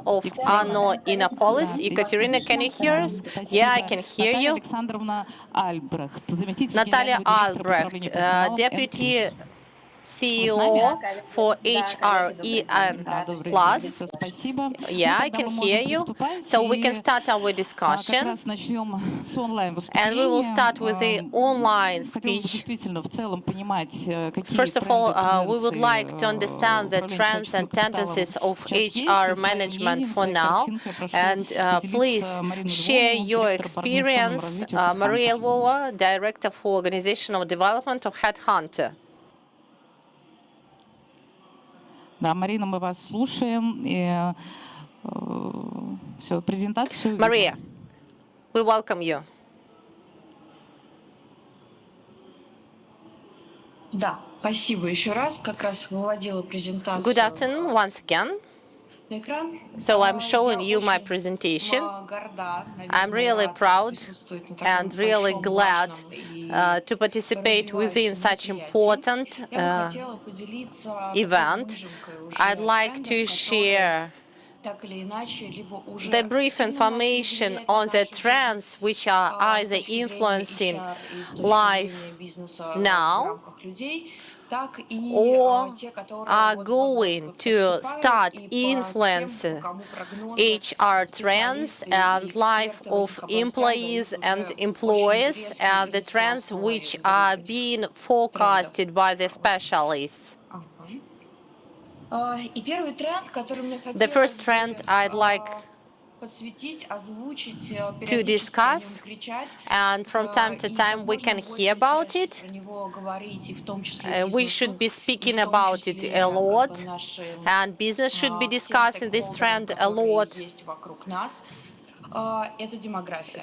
of Anno Innopolis. Ekaterina, can you hear us? Yeah, I can hear you. Natalia Albrecht, Deputy CEO for HR EN+. Yeah, I can hear you. So we can start our discussion. And we will start with the online speech. First of all, we would like to understand the trends and tendencies of HR management for now. And please share your experience. Maria Lvova, Director for Organizational Development of Headhunter. Да, Марина, мы вас слушаем. Все, презентацию. Maria, we welcome you. Да, спасибо еще раз. Как раз выводила презентацию. Good afternoon once again. So I'm showing you my presentation. I'm really proud and really glad to participate within such important event. I'd like to share the brief information on the trends which are either influencing life now or are going to start influencing HR trends and life of employees and employers, and the trends which are being forecasted by the specialists. The first trend I'd like to discuss, and from time to time we can hear about it. We should be speaking about it a lot, and business should be discussing this trend a lot.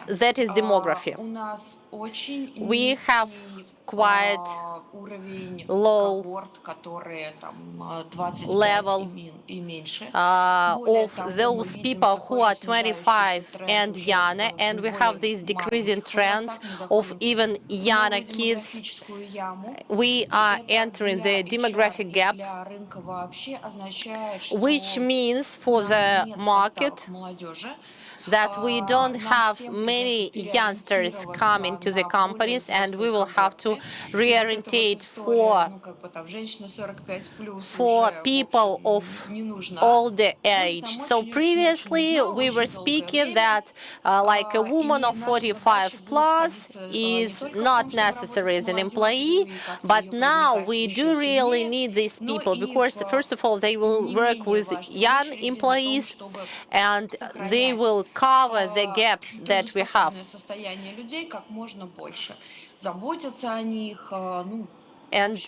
That is demography. We have quite low level of those people who are 25 and younger, and we have this decreasing trend of even younger kids. We are entering the demographic gap, which means for the market that we don't have many youngsters coming to the companies, and we will have to reorientate for people of older age. So previously we were speaking that like a woman of 45 plus is not necessary as an employee, but now we do really need these people because first of all they will work with young employees and they will cover the gaps that we have. And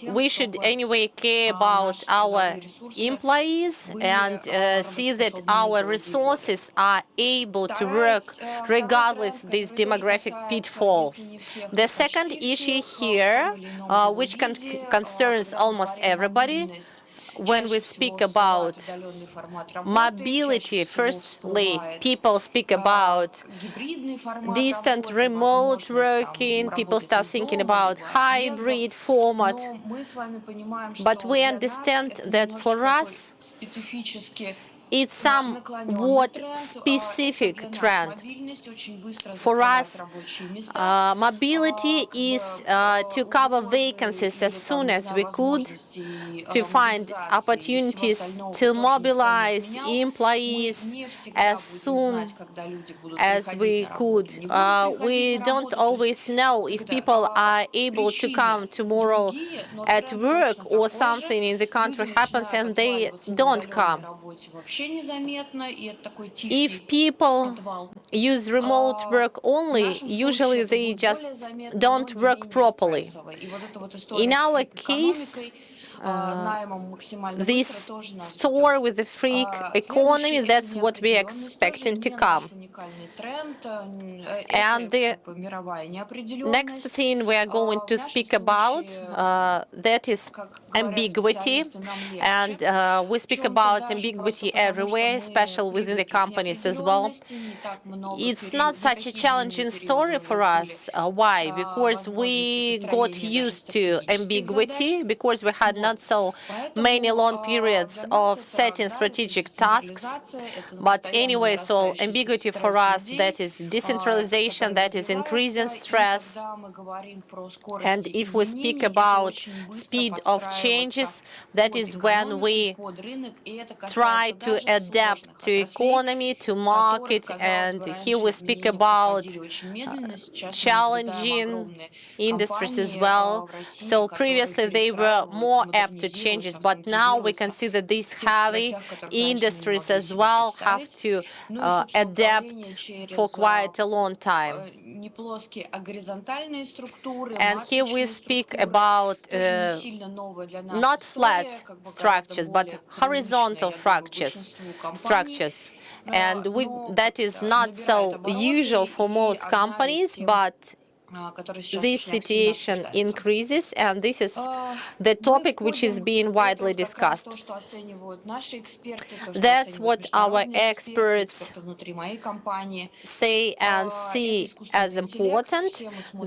we should anyway care about our employees and see that our resources are able to work regardless of this demographic pitfall. The second issue here, which concerns almost everybody, when we speak about mobility, firstly, people speak about distant remote working, people start thinking about hybrid format. But we understand that for us, it's somewhat specific trend. For us, mobility is to cover vacancies as soon as we could, to find opportunities to mobilize employees as soon as we could. We don't always know if people are able to come tomorrow at work or something in the country happens and they don't come. If people use remote work only, usually they just don't work properly. In our case, this store with the freak economy, that's what we're expecting to come. And the next thing we are going to speak about, that is ambiguity. And we speak about ambiguity everywhere, especially within the companies as well. It's not such a challenging story for us. Why? Because we got used to ambiguity, because we had no not so many long periods of setting strategic tasks. But anyway, so ambiguity for us, that is decentralization, that is increasing stress. And if we speak about speed of changes, that is when we try to adapt to economy, to market, and here we speak about challenging industries as well. So previously they were more apt to changes, but now we can see that these heavy industries as well have to adapt for quite a long time. And here we speak about not flat structures, but horizontal structures. And that is not so usual for most companies, but this situation increases, and this is the topic which is being widely discussed. That's what our experts say and see as important.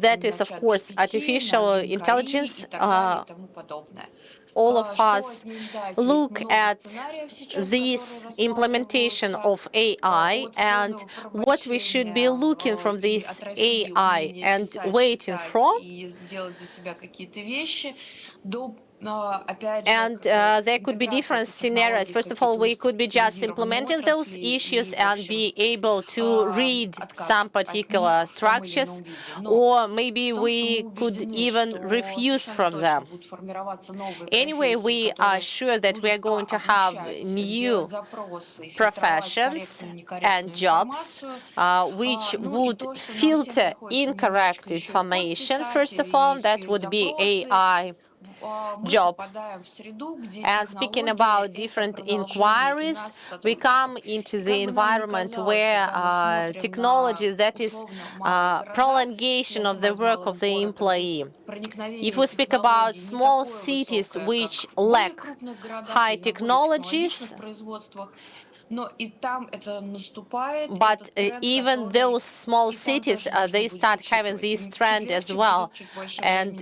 That is, of course, artificial intelligence. All of us look at this implementation of AI and what we should be looking from this AI and waiting from. And there could be different scenarios. First of all, we could be just implementing those issues and be able to read some particular structures, or maybe we could even refuse from them. Anyway, we are sure that we are going to have new professions and jobs which would filter incorrect information. First of all, that would be AI job. And speaking about different inquiries, we come into the environment where technology, that is prolongation of the work of the employee. If we speak about small cities which lack high technologies, but even those small cities, they start having this trend as well. And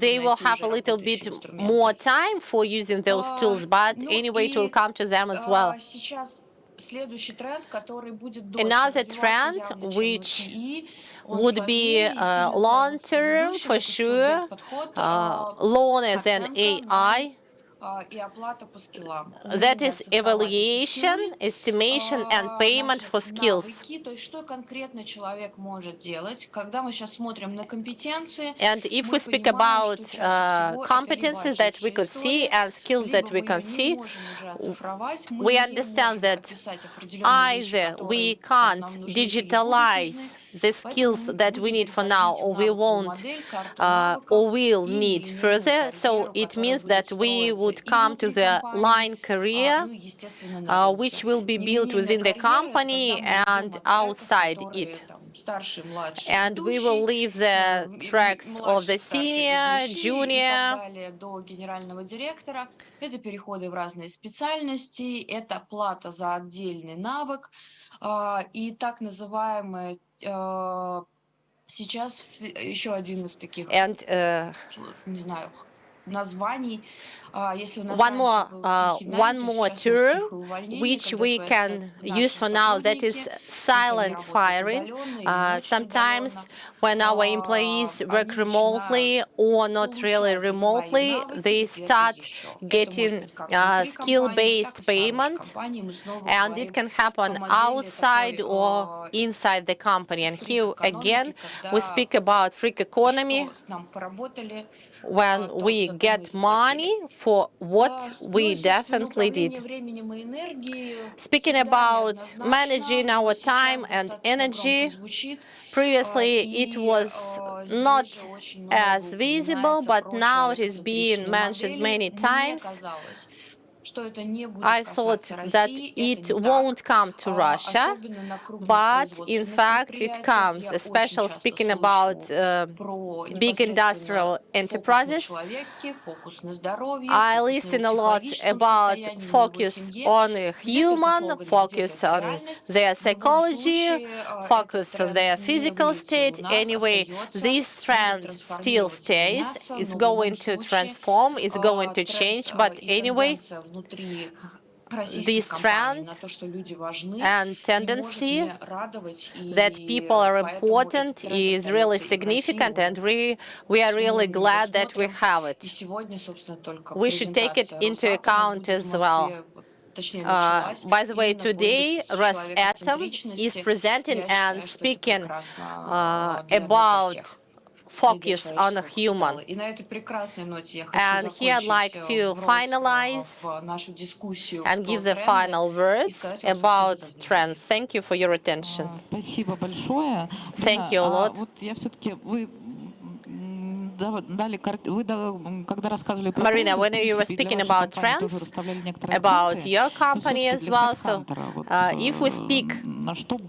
they will have a little bit more time for using those tools, but anyway, it will come to them as well. Another trend, which would be long-term for sure, longer than AI, that is evaluation, estimation, and payment for skills. And if we speak about competencies that we could see and skills that we can see, we understand that either we can't digitalize the skills that we need for now, or we won't, or will need further. So it means that we would come to the line career, which will be built within the company and outside it. And we will leave the tracks of the senior, junior. Это переходы в разные специальности, это плата за отдельный навык и так называемые сейчас еще один из таких, не знаю, названий. One more term which we can use for now, that is silent firing. Sometimes when our employees work remotely or not really remotely, they start getting skill-based payment, and it can happen outside or inside the company. And here again, we speak about free economy, when we get money for what we definitely did. Speaking about managing our time and energy, previously it was not as visible, but now it is being mentioned many times. I thought that it won't come to Russia, but in fact it comes, especially speaking about big industrial enterprises. I listen a lot about focus on human, focus on their psychology, focus on their physical state. Anyway, this trend still stays. It's going to transform, it's going to change, but anyway, this trend and tendency that people are important is really significant, and we are really glad that we have it. We should take it into account as well. By the way, today Rosatom is presenting and speaking about focus on a human. And here I'd like to finalize and give the final words about trends. Thank you for your attention. Thank you a lot. Marina, when you were speaking about trends, about your company as well, so if we speak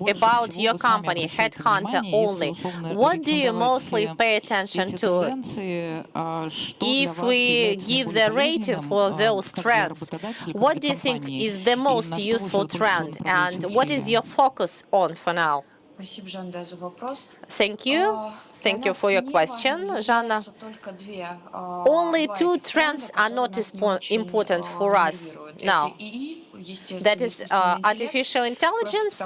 about your company, Headhunter only, what do you mostly pay attention to? If we give the rating for those trends, what do you think is the most useful trend, and what is your focus on for now? Thank you. Thank you for your question, Жанна. Only two trends are not important for us now. That is artificial intelligence.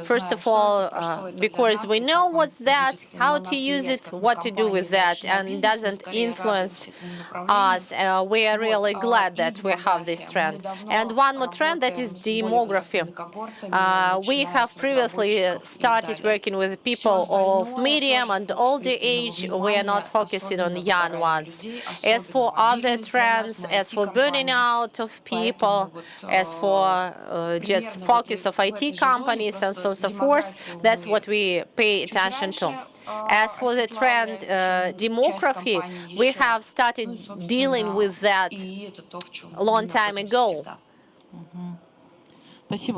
First of all, because we know what's that, how to use it, what to do with that, and it doesn't influence us. We are really glad that we have this trend. And one more trend, that is demography. We have previously started working with people of medium and older age. We are not focusing on young ones. As for other trends, as for burning out of people, as for just focus of IT companies and so forth, that's what we pay attention to. As for the trend demography, we have started dealing with that a long time ago. Thank you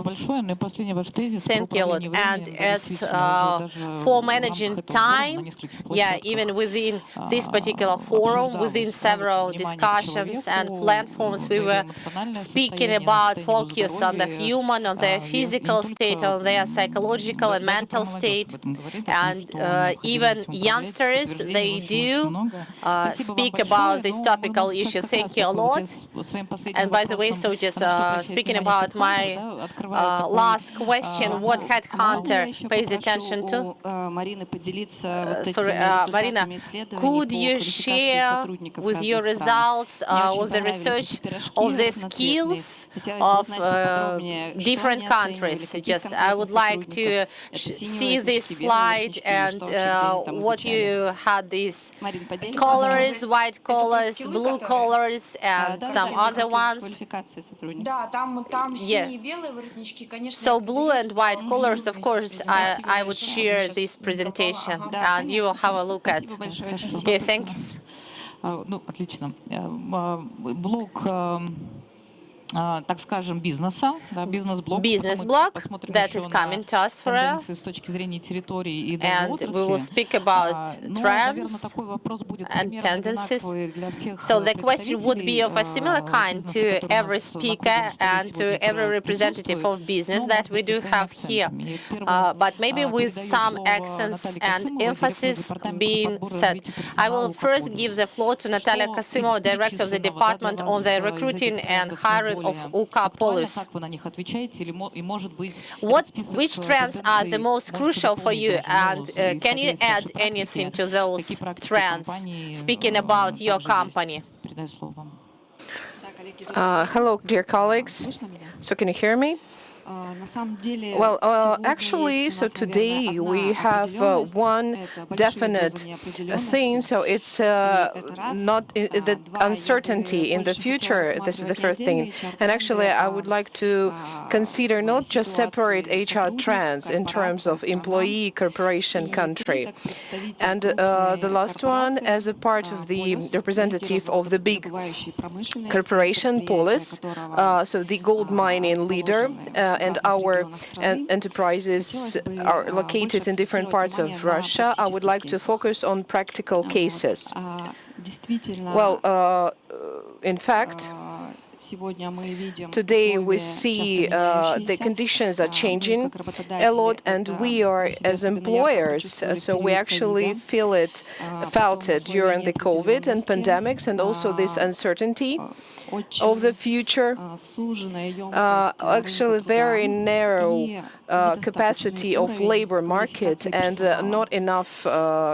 a lot. And as for managing time, yeah, even within this particular forum, within several discussions and platforms, we were speaking about focus on the human, on their physical state, on their psychological and mental state. And even youngsters, they do speak about this topical issue. Thank you a lot. And by the way, so just speaking about my last question, what Headhunter pays attention to? Sorry, Marina, could you share with your results of the research of the skills of different countries? Just I would like to see this slide and what you had these colors, white colors, blue colors, and some other ones. Yeah. So blue and white colors, of course, I would share this presentation, and you will have a look at. Okay, thanks. Отлично. Блок, так скажем, бизнеса, да, бизнес-блок. Business block that is coming to us for us, с точки зрения территории и даже and we will speak about trends and tendencies. So the question would be of a similar kind to every speaker and to every representative of business that we do have here, but maybe with some accents and emphasis being said. I will first give the floor to Natalia Kasimova, Director of the Department on the Recruiting and Hiring of UK Police. Which trends are the most crucial for you, and can you add anything to those trends, speaking about your company? Hello, dear colleagues. So can you hear me? Well, actually, so today we have one definite thing. So it's not the uncertainty in the future. This is the first thing. And actually, I would like to consider not just separate HR trends in terms of employee, corporation, country. And the last one, as a part of the representative of the big corporation, Polis, so the gold mining leader, and our enterprises are located in different parts of Russia, I would like to focus on practical cases. Well, in fact, today we see the conditions are changing a lot, and we are, as employers, so we actually felt it during the COVID and pandemics, and also this uncertainty of the future, actually very narrow capacity of labor market and not enough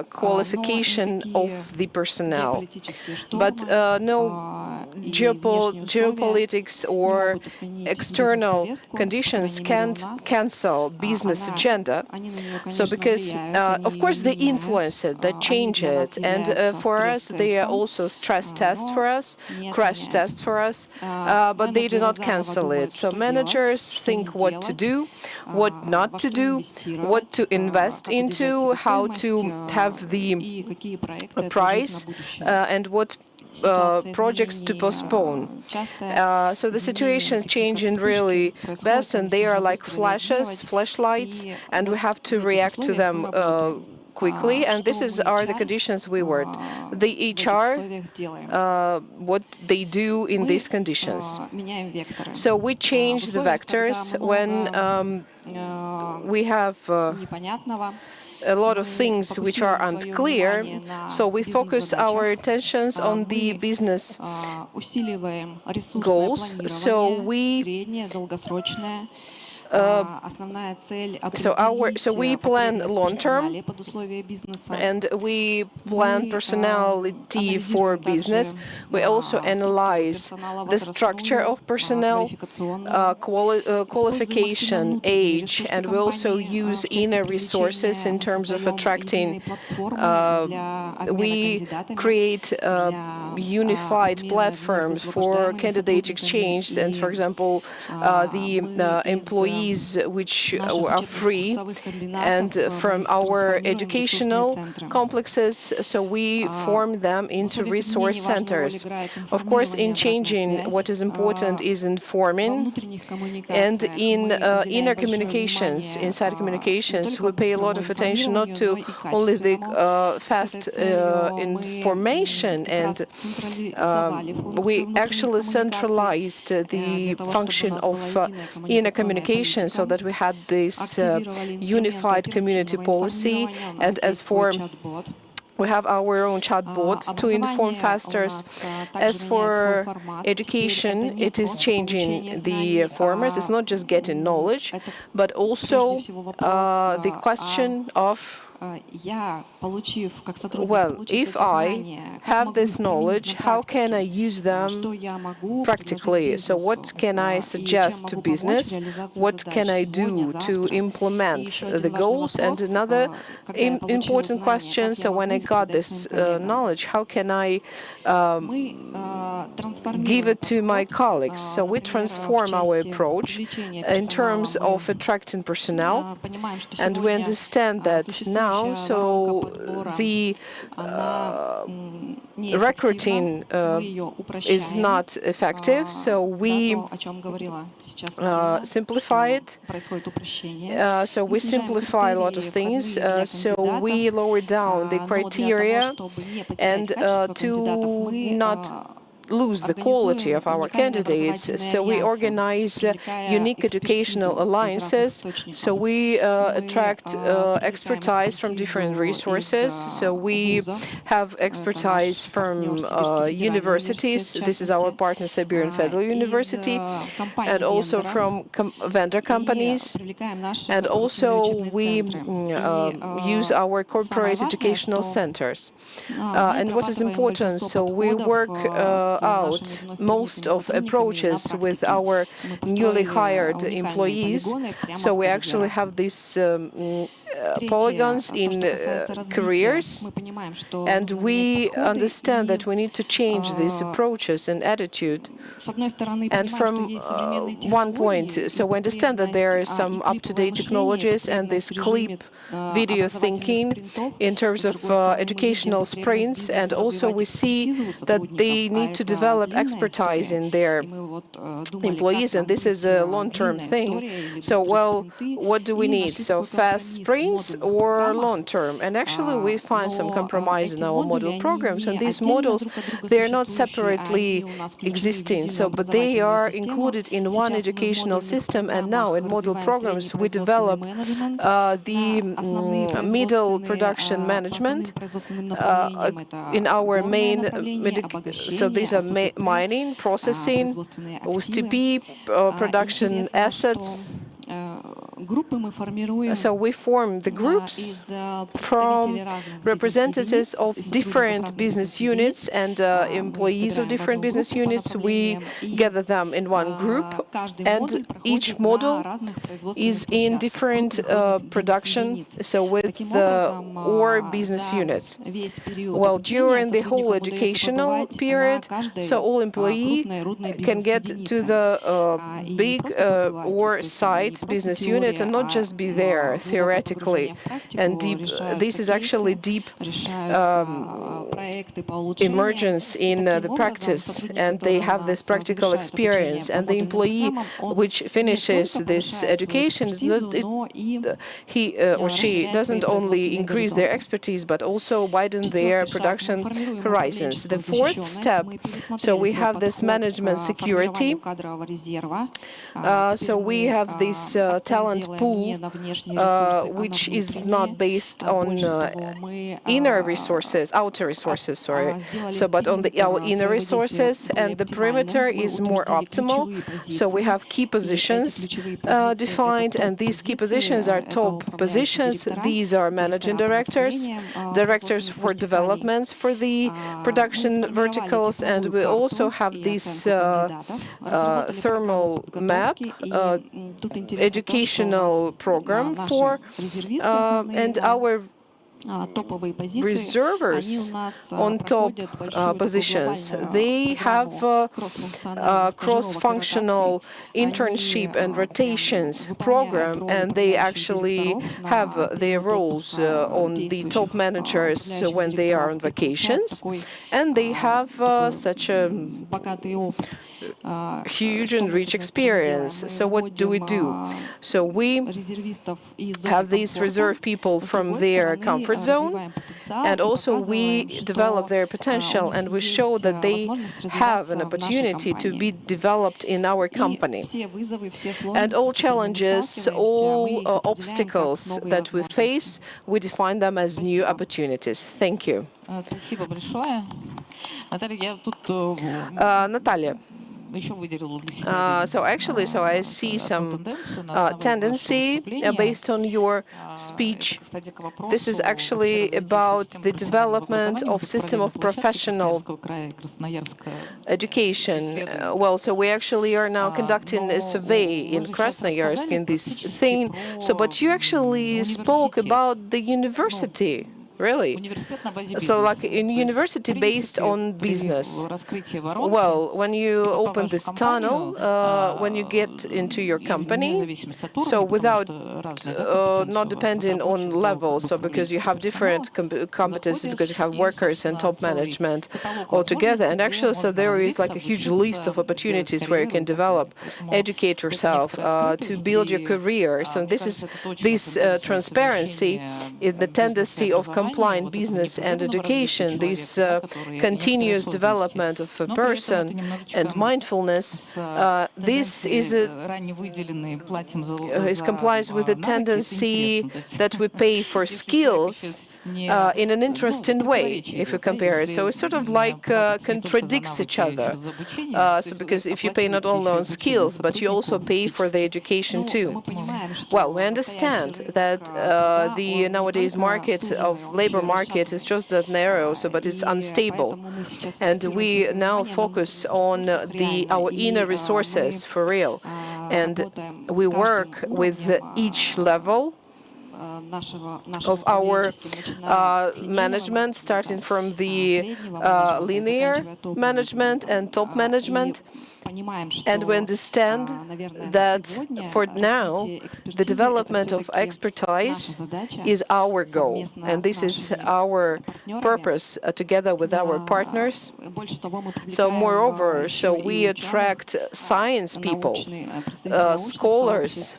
qualification of the personnel. But no geopolitics or external conditions can't cancel business agenda. So because, of course, they influence it, they change it. And for us, they are also stress tests for us, crash tests for us, but they do not cancel it. So managers think what to do, what not to do, what to invest into, how to have the price, and what projects to postpone. So the situation is changing really fast, and they are like flashlights, and we have to react to them quickly, and are the conditions we were. The HR, what they do in these conditions. So we change the vectors when we have a lot of things which are unclear, so we focus our attentions on the business goals. So we plan long term, and we plan personality for business. We also analyze the structure of personnel, qualification, age, and we also use inner resources in terms of attracting. We create unified platforms for candidate exchange, and for example, the employees which are free, and from our educational complexes, so we form them into resource centers. Of course, in changing, what is important is informing, and in inner communications, inside communications, we pay a lot of attention not to only the fast information, and we actually centralized the function of inner communication, so that we had this unified community policy. And as for we have our own chatbot to inform faster. As for education, it is changing the format. It's not just getting knowledge, but also the question of, well, if I have this knowledge, how can I use them practically? So what can I suggest to business? What can I do to implement the goals? And another important question, so when I got this knowledge, how can I give it to my colleagues? So we transform our approach in terms of attracting personnel, and we understand that now. So the recruiting is not effective, so we simplify it. So we simplify a lot of things. So we lower down the criteria, and to not lose the quality of our candidates. So we organize unique educational alliances. So we attract expertise from different resources. So we have expertise from universities. This is our partner, Siberian Federal University, and also from vendor companies. And also we use our corporate educational centers. And what is important, so we work out most of approaches with our newly hired employees. So we actually have these polygons in careers, and we understand that we need to change these approaches and attitude. And from one point, so we understand that there are some up-to-date technologies and this clip video thinking in terms of educational sprints, and also we see that they need to develop expertise in their employees, and this is a long-term thing. So, well, what do we need? So fast sprints or long-term? And actually we find some compromise in our model programs, and these models, they're not separately existing, so but they are included in one educational system. And now in model programs we develop the middle production management in our main so these are mining, processing, USTP, production assets. So we form the groups from representatives of different business units and employees of different business units. We gather them in one group, and each model is in different production, so with or business units. Well, during the whole educational period, so all employee can get to the big or site business unit and not just be there theoretically and deep. This is actually deep emergence in the practice, and they have this practical experience. And the employee which finishes this education, he or she doesn't only increase their expertise but also widen their production horizons. The fourth step, so we have this management security. So we have this talent pool, which is not based on outer resources, sorry. So, but on our inner resources, and the perimeter is more optimal. So we have key positions defined, and these key positions are top positions. These are managing directors, directors for developments for the production verticals, and we also have this thermal map, educational program for, and our reservers on top positions. They have cross-functional internship and rotations program, and they actually have their roles on the top managers when they are on vacations, and they have such a huge and rich experience. So what do we do? So we have these reserve people from their comfort zone, and also we develop their potential, and we show that they have an opportunity to be developed in our company. And all challenges, all obstacles that we face, we define them as new opportunities. Thank you. Спасибо большое. Наталья, я тут Natalia. So actually, so I see some tendency based on your speech. This is actually about the development of system of professional education. Well, so we actually are now conducting a survey in Krasnoyarsk in this thing. So, but you actually spoke about the university. Really? So like in university based on business. Well, when you open this tunnel, when you get into your company, so without not depending on levels, so because you have different competencies, because you have workers and top management all together, and actually so there is like a huge list of opportunities where you can develop, educate yourself, to build your career. So this is this transparency in the tendency of compliant business and education, this continuous development of a person and mindfulness, this is complies with the tendency that we pay for skills in an interesting way, if you compare it. So it sort of like contradicts each other. So because if you pay not only on skills, but you also pay for the education too. Well, we understand that the nowadays market of labor market is just that narrow, but it's unstable, and we now focus on our inner resources for real, and we work with each level of our management, starting from the linear management and top management. And we understand that for now, the development of expertise is our goal, and this is our purpose together with our partners. So moreover, we attract science people, scholars,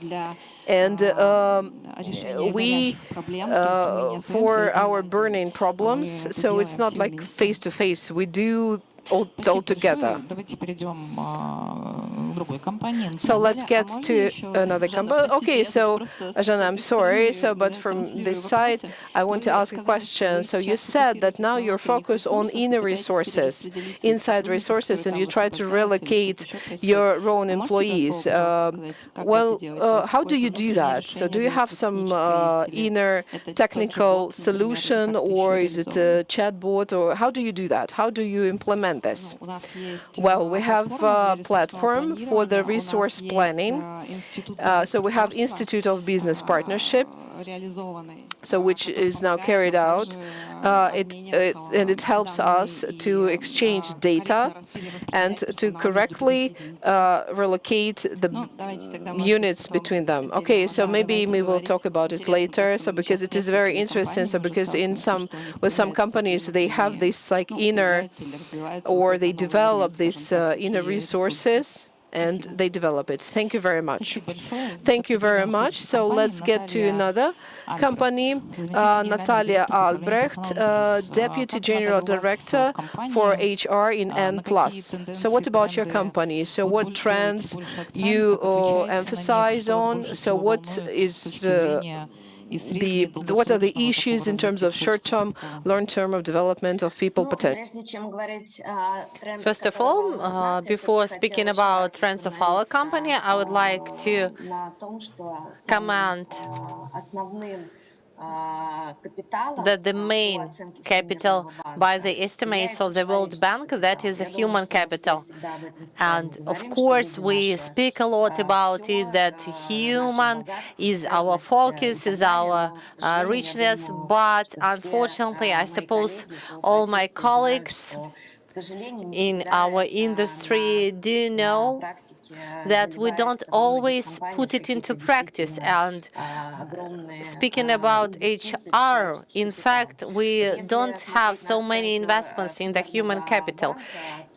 and we for our burning problems. So it's not like face to face. We do all together. So let's get to another company. Okay, so Jana, I'm sorry. But from this side, I want to ask a question. So you said that now you're focused on inner resources, inside resources, and you try to relocate your own employees. How do you do that? So do you have some inner technical solution, or is it a chatbot, or how do you do that? How do you implement this? Well, we have a platform for the resource planning. So we have Institute of Business Partnership, which is now carried out. And it helps us to exchange data and to correctly relocate the units between them. Okay, so maybe we will talk about it later. So because it is very interesting. So because with some companies they have this like inner, or they develop these inner resources, and they develop it. Thank you very much. Thank you very much. So let's get to another company, Natalia Albrecht, Deputy General Director for HR in N+. So what about your company? So what trends you emphasize on? So what is what are the issues in terms of short-term, long-term of development of people potential? First of all, before speaking about trends of our company, I would like to comment that the main capital by the estimates of the World Bank, that is human capital. And of course, we speak a lot about it, that human is our focus, is our richness, but unfortunately, I suppose all my colleagues in our industry do know that we don't always put it into practice. And speaking about HR, in fact, we don't have so many investments in the human capital.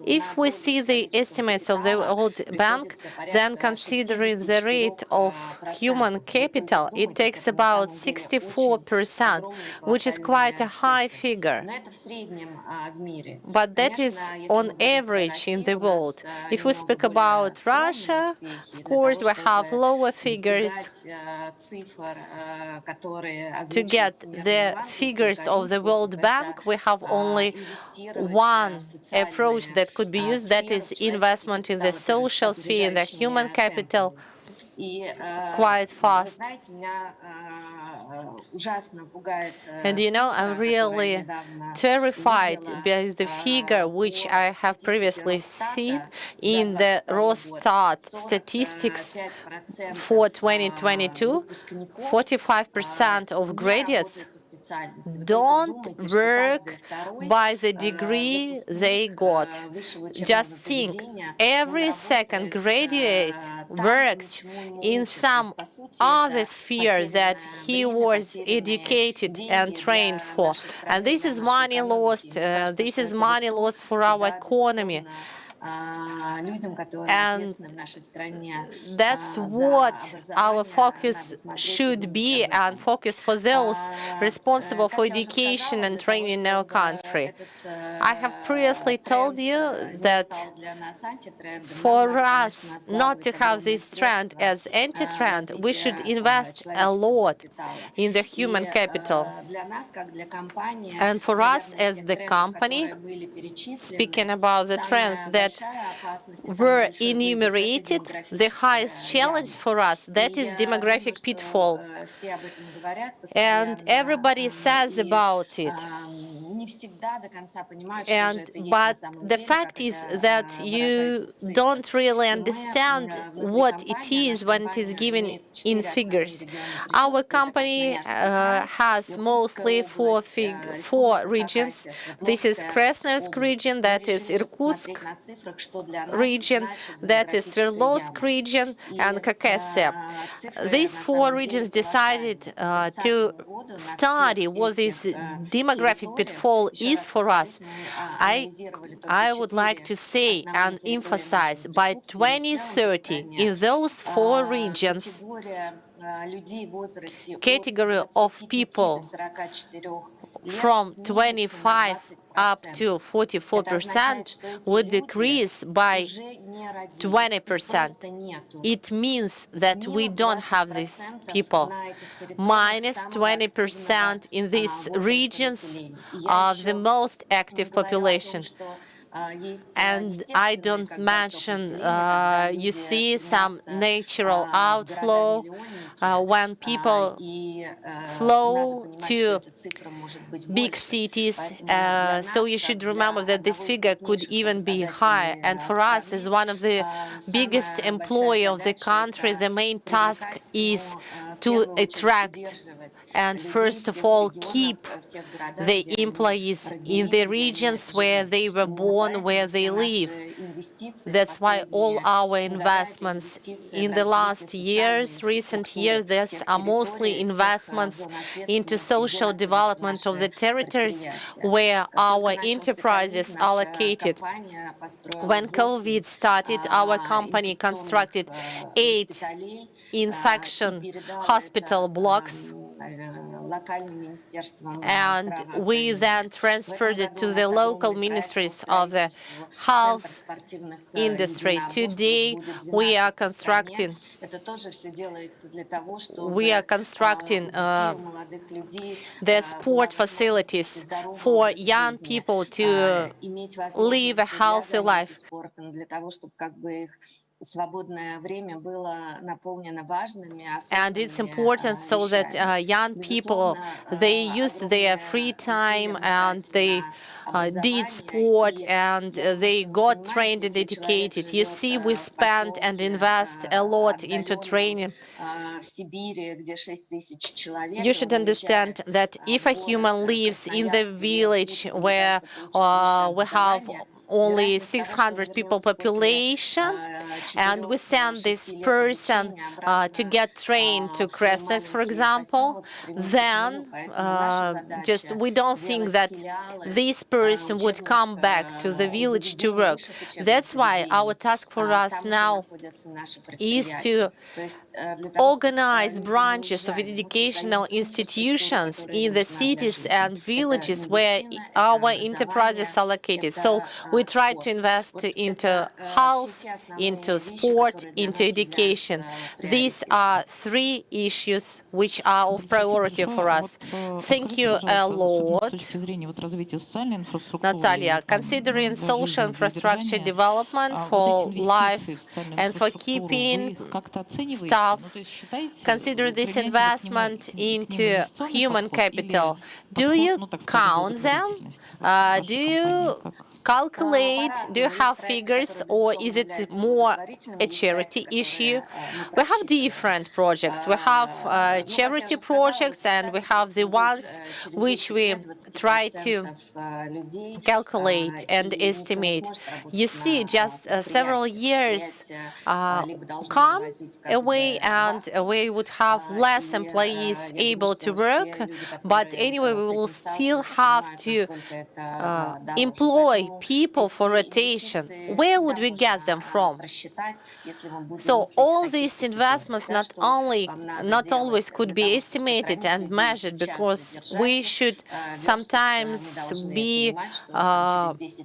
If we see the estimates of the World Bank, then considering the rate of human capital, it takes about 64%, which is quite a high figure. But that is on average in the world. If we speak about Russia, of course, we have lower figures. To get the figures of the World Bank, we have only one approach that could be used, that is investment in the social sphere, in the human capital, quite fast. And I'm really terrified by the figure which I have previously seen in the Rosstat statistics for 2022. 45% of graduates don't work by the degree they got. Just think, every second graduate works in some other sphere that he was educated and trained for. And this is money lost. This is money lost for our economy. And that's what our focus should be, and focus for those responsible for education and training in our country. I have previously told you that for us not to have this trend as anti-trend, we should invest a lot in the human capital. And for us as the company, speaking about the trends that that were enumerated, the highest challenge for us, that is demographic pitfall. And everybody says about it. But the fact is that you don't really understand what it is when it is given in figures. Our company has mostly four regions. This is Krasnoyarsk region, that is Irkutsk region, that is Sverdlovsk region, and Caucasia. These four regions decided to study what this demographic pitfall is for us. I would like to say and emphasize, by 2030, in those four regions, category of people from 25 up to 44% would decrease by 20%. It means that we don't have these people. Minus 20% in these regions of the most active population. And I don't mention, you see some natural outflow when people flow to big cities. So you should remember that this figure could even be higher. And for us, as one of the biggest employers of the country, the main task is to attract and first of all keep the employees in the regions where they were born, where they live. That's why all our investments in the last years, recent years, these are mostly investments into social development of the territories where our enterprises are located. When COVID started, our company constructed 8 infection hospital blocks, and we then transferred it to the local ministries of the health industry. Today, we are constructing the sport facilities for young people to live a healthy life. And it's important so that young people, they use their free time and they did sport and they got trained and educated. You see, we spend and invest a lot into training. You should understand that if a human lives in the village where we have only 600 people population, and we send this person to get trained to Krasnoyarsk, for example, then just we don't think that this person would come back to the village to work. That's why our task for us now is to organize branches of educational institutions in the cities and villages where our enterprises are located. So we try to invest into health, into sport, into education. These are 3 issues which are of priority for us. Thank you a lot, Natalia. Considering social infrastructure development for life and for keeping staff, consider this investment into human capital. Do you count them? Do you calculate? Do you have figures, or is it more a charity issue? We have different projects. We have charity projects, and we have the ones which we try to calculate and estimate. You see, just several years come away, and we would have less employees able to work, but anyway, we will still have to employ people for rotation. Where would we get them from? So all these investments not always could be estimated and measured, because we should sometimes be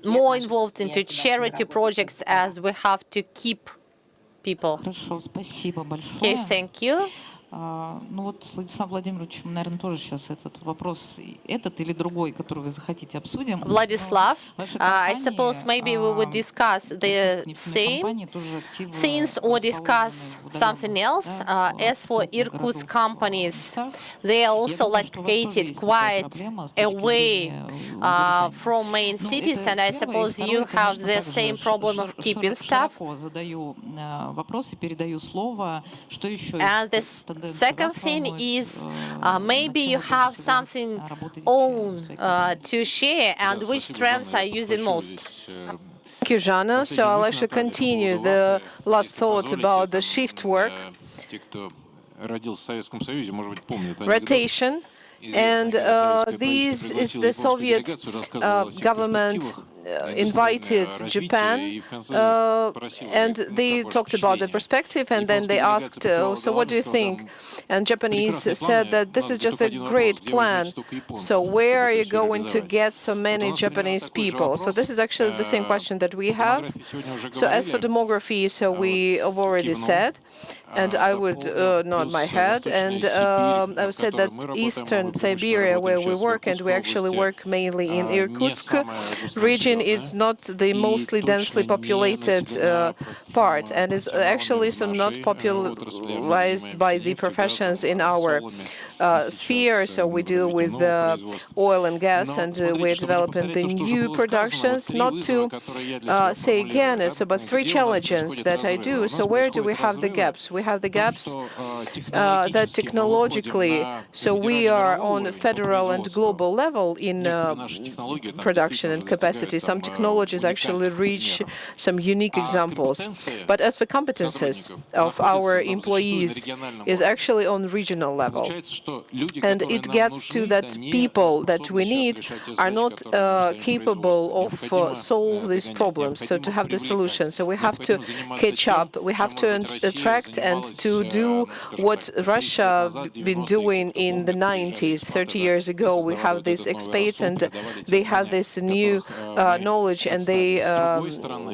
more involved into charity projects, as we have to keep people. Okay, thank you. Ну вот с Владиславом Владимировичем, наверное, тоже сейчас этот вопрос, этот или другой, который вы захотите, обсудим. Vladislav, I suppose maybe we would discuss the same things or discuss something else. As for Irkutsk companies, they are also located quite away from main cities, and I suppose you have the same problem of keeping staff. And the second thing is maybe you have something own to share, and which trends are using most. Thank you, Jana. So I'll actually continue the last thought about the shift work, rotation. And this is the Soviet government invited Japan, and they talked about the perspective, and then they asked, so what do you think? And Japanese said that this is just a great plan. So where are you going to get so many Japanese people? So this is actually the same question that we have. So as for demography, so we have already said, and I would nod my head, and I would say that Eastern Siberia, where we work, and we actually work mainly in Irkutsk region, is not the mostly densely populated part, and is actually so not popularized by the professions in our sphere. So we deal with oil and gas, and we're developing the new productions. Not to say again, so but three challenges that I do. So where do we have the gaps? We have the gaps that technologically, so we are on a federal and global level in production and capacity. Some technologies actually reach some unique examples. But as for competences of our employees is actually on regional level. And it gets to that people that we need are not capable of solve these problems, so to have the solution. So we have to catch up, we have to attract and to do what Russia been doing in the 90s, 30 years ago. We have these expats, and they have this new knowledge, and they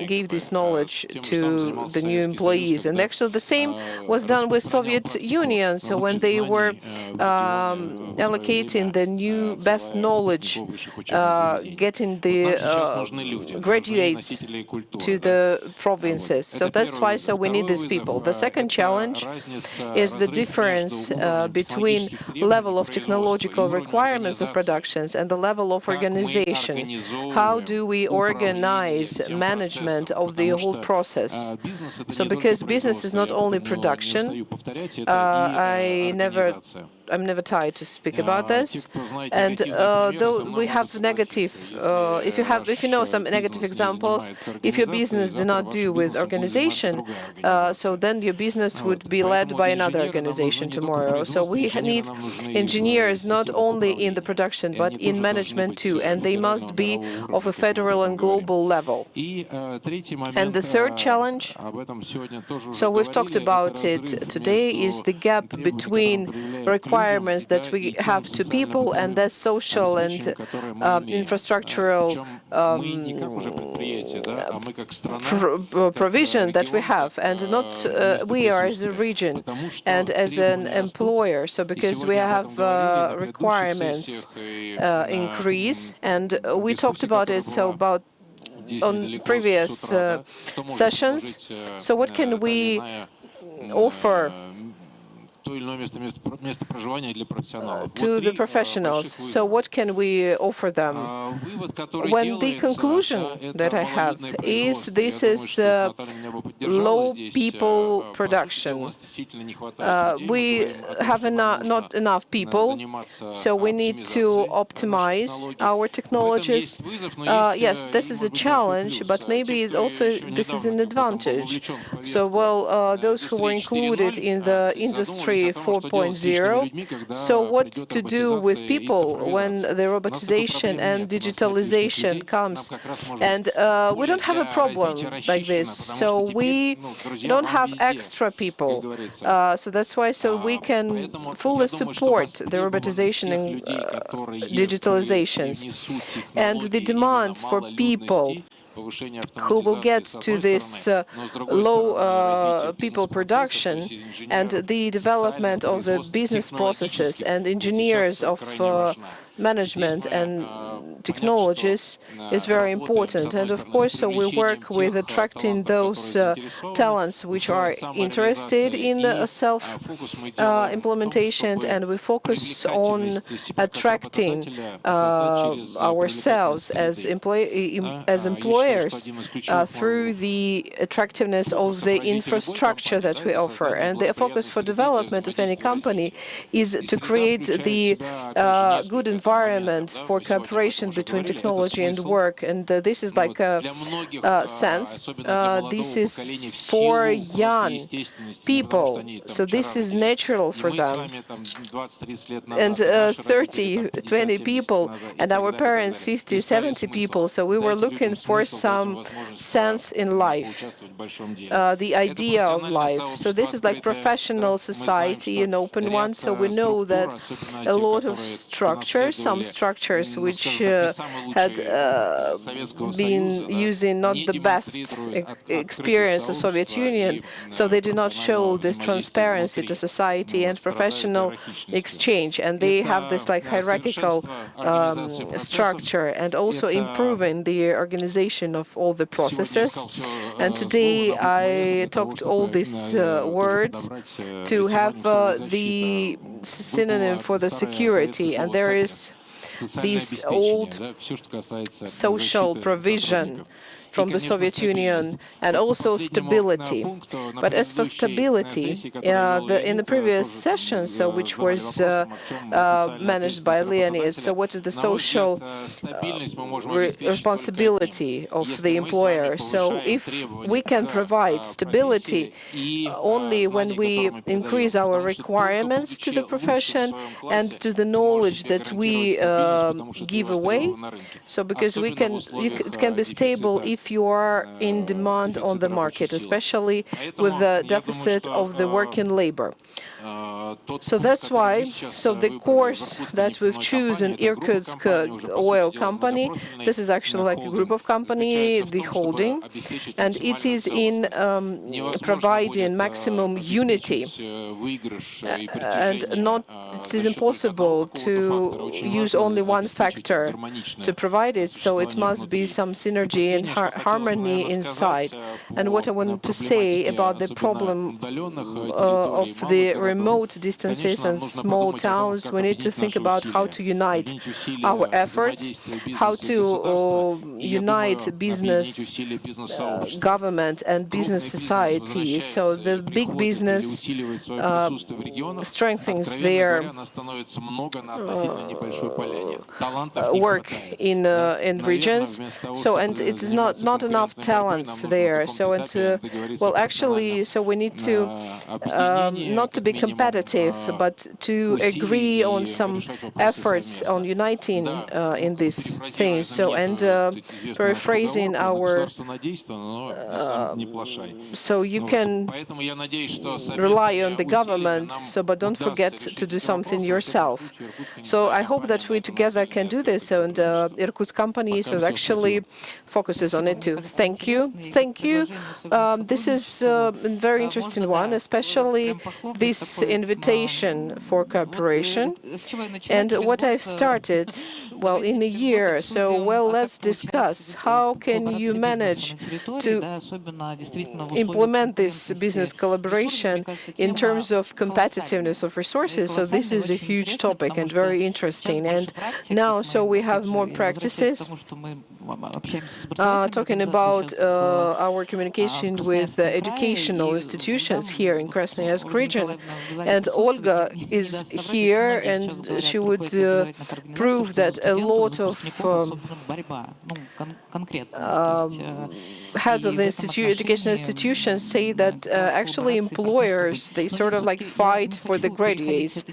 gave this knowledge to the new employees. And actually the same was done with Soviet Union. So when they were allocating the new best knowledge, getting the graduates to the provinces. So that's why we need these people. The second challenge is the difference between level of technological requirements of productions and the level of organization. How do we organize management of the whole process? So because business is not only production, I'm never tired to speak about this. And though we have negative, if you know some negative examples, if your business do not do with organization, so then your business would be led by another organization tomorrow. So we need engineers not only in the production but in management too, and they must be of a federal and global level. And the third challenge, so we've talked about it today, is the gap between requirements that we have to people and the social and infrastructural provision that we have, and not we are as a region and as an employer. So because we have requirements increase, and we talked about it on previous sessions. So what can we offer to the professionals? So what can we offer them? When the conclusion that I have is this is low people production. We have not enough people, so we need to optimize our technologies. Yes, this is a challenge, but maybe it's also this is an advantage. So those who were included in the industry 4.0. So what to do with people when the robotization and digitalization comes? And we don't have a problem like this. So we don't have extra people. So that's why we can fully support the robotization and digitalizations. And the demand for people who will get to this low people production and the development of the business processes and engineers of management and technologies is very important. And of course, so we work with attracting those talents which are interested in self-implementation, and we focus on attracting ourselves as employers through the attractiveness of the infrastructure that we offer. And the focus for development of any company is to create the good environment for cooperation between technology and work. And this is like a sense. This is for young people. So this is natural for them. And 30, 20 people, and our parents 50, 70 people. So we were looking for some sense in life, the idea of life. So this is like professional society, an open one. So we know that a lot of structures, some structures which had been using not the best experience of Soviet Union, so they do not show this transparency to society and professional exchange, and they have this like hierarchical structure, and also improving the organization of all the processes. And today I talked all these words to have the synonym for the security, and there is this old social provision from the Soviet Union, and also stability. But as for stability, in the previous session, so which was managed by Leonid, so what is the social responsibility of the employer? So if we can provide stability only when we increase our requirements to the profession and to the knowledge that we give away, so because we can, it can be stable if you are in demand on the market, especially with the deficit of the working labor. So that's why, so the course that we've chosen, Irkutsk oil company, this is actually like a group of company, the holding, and it is in providing maximum unity, and not, it is impossible to use only one factor to provide it, so it must be some synergy and harmony inside. And what I want to say about the problem of the remote distances and small towns, we need to think about how to unite our efforts, how to unite business, government, and business society. So the big business strengthens their work in regions. So, and it is not enough talents there. So, and well, actually, so we need to not to be competitive, but to agree on some efforts on uniting in these things. So, and paraphrasing our, so you can rely on the government, so but don't forget to do something yourself. So I hope that we together can do this, and Irkutsk company so actually focuses on it too. Thank you. Thank you. This is a very interesting one, especially this invitation for cooperation. And what I've started, well, in a year. So, well, let's discuss how can you manage to implement this business collaboration in terms of competitiveness of resources. So this is a huge topic and very interesting. And now, so we have more practices talking about our communication with educational institutions here in Krasnoyarsk region. And Olga is here, and she would prove that a lot of heads of the educational institutions say that actually employers, they sort of like fight for the graduates.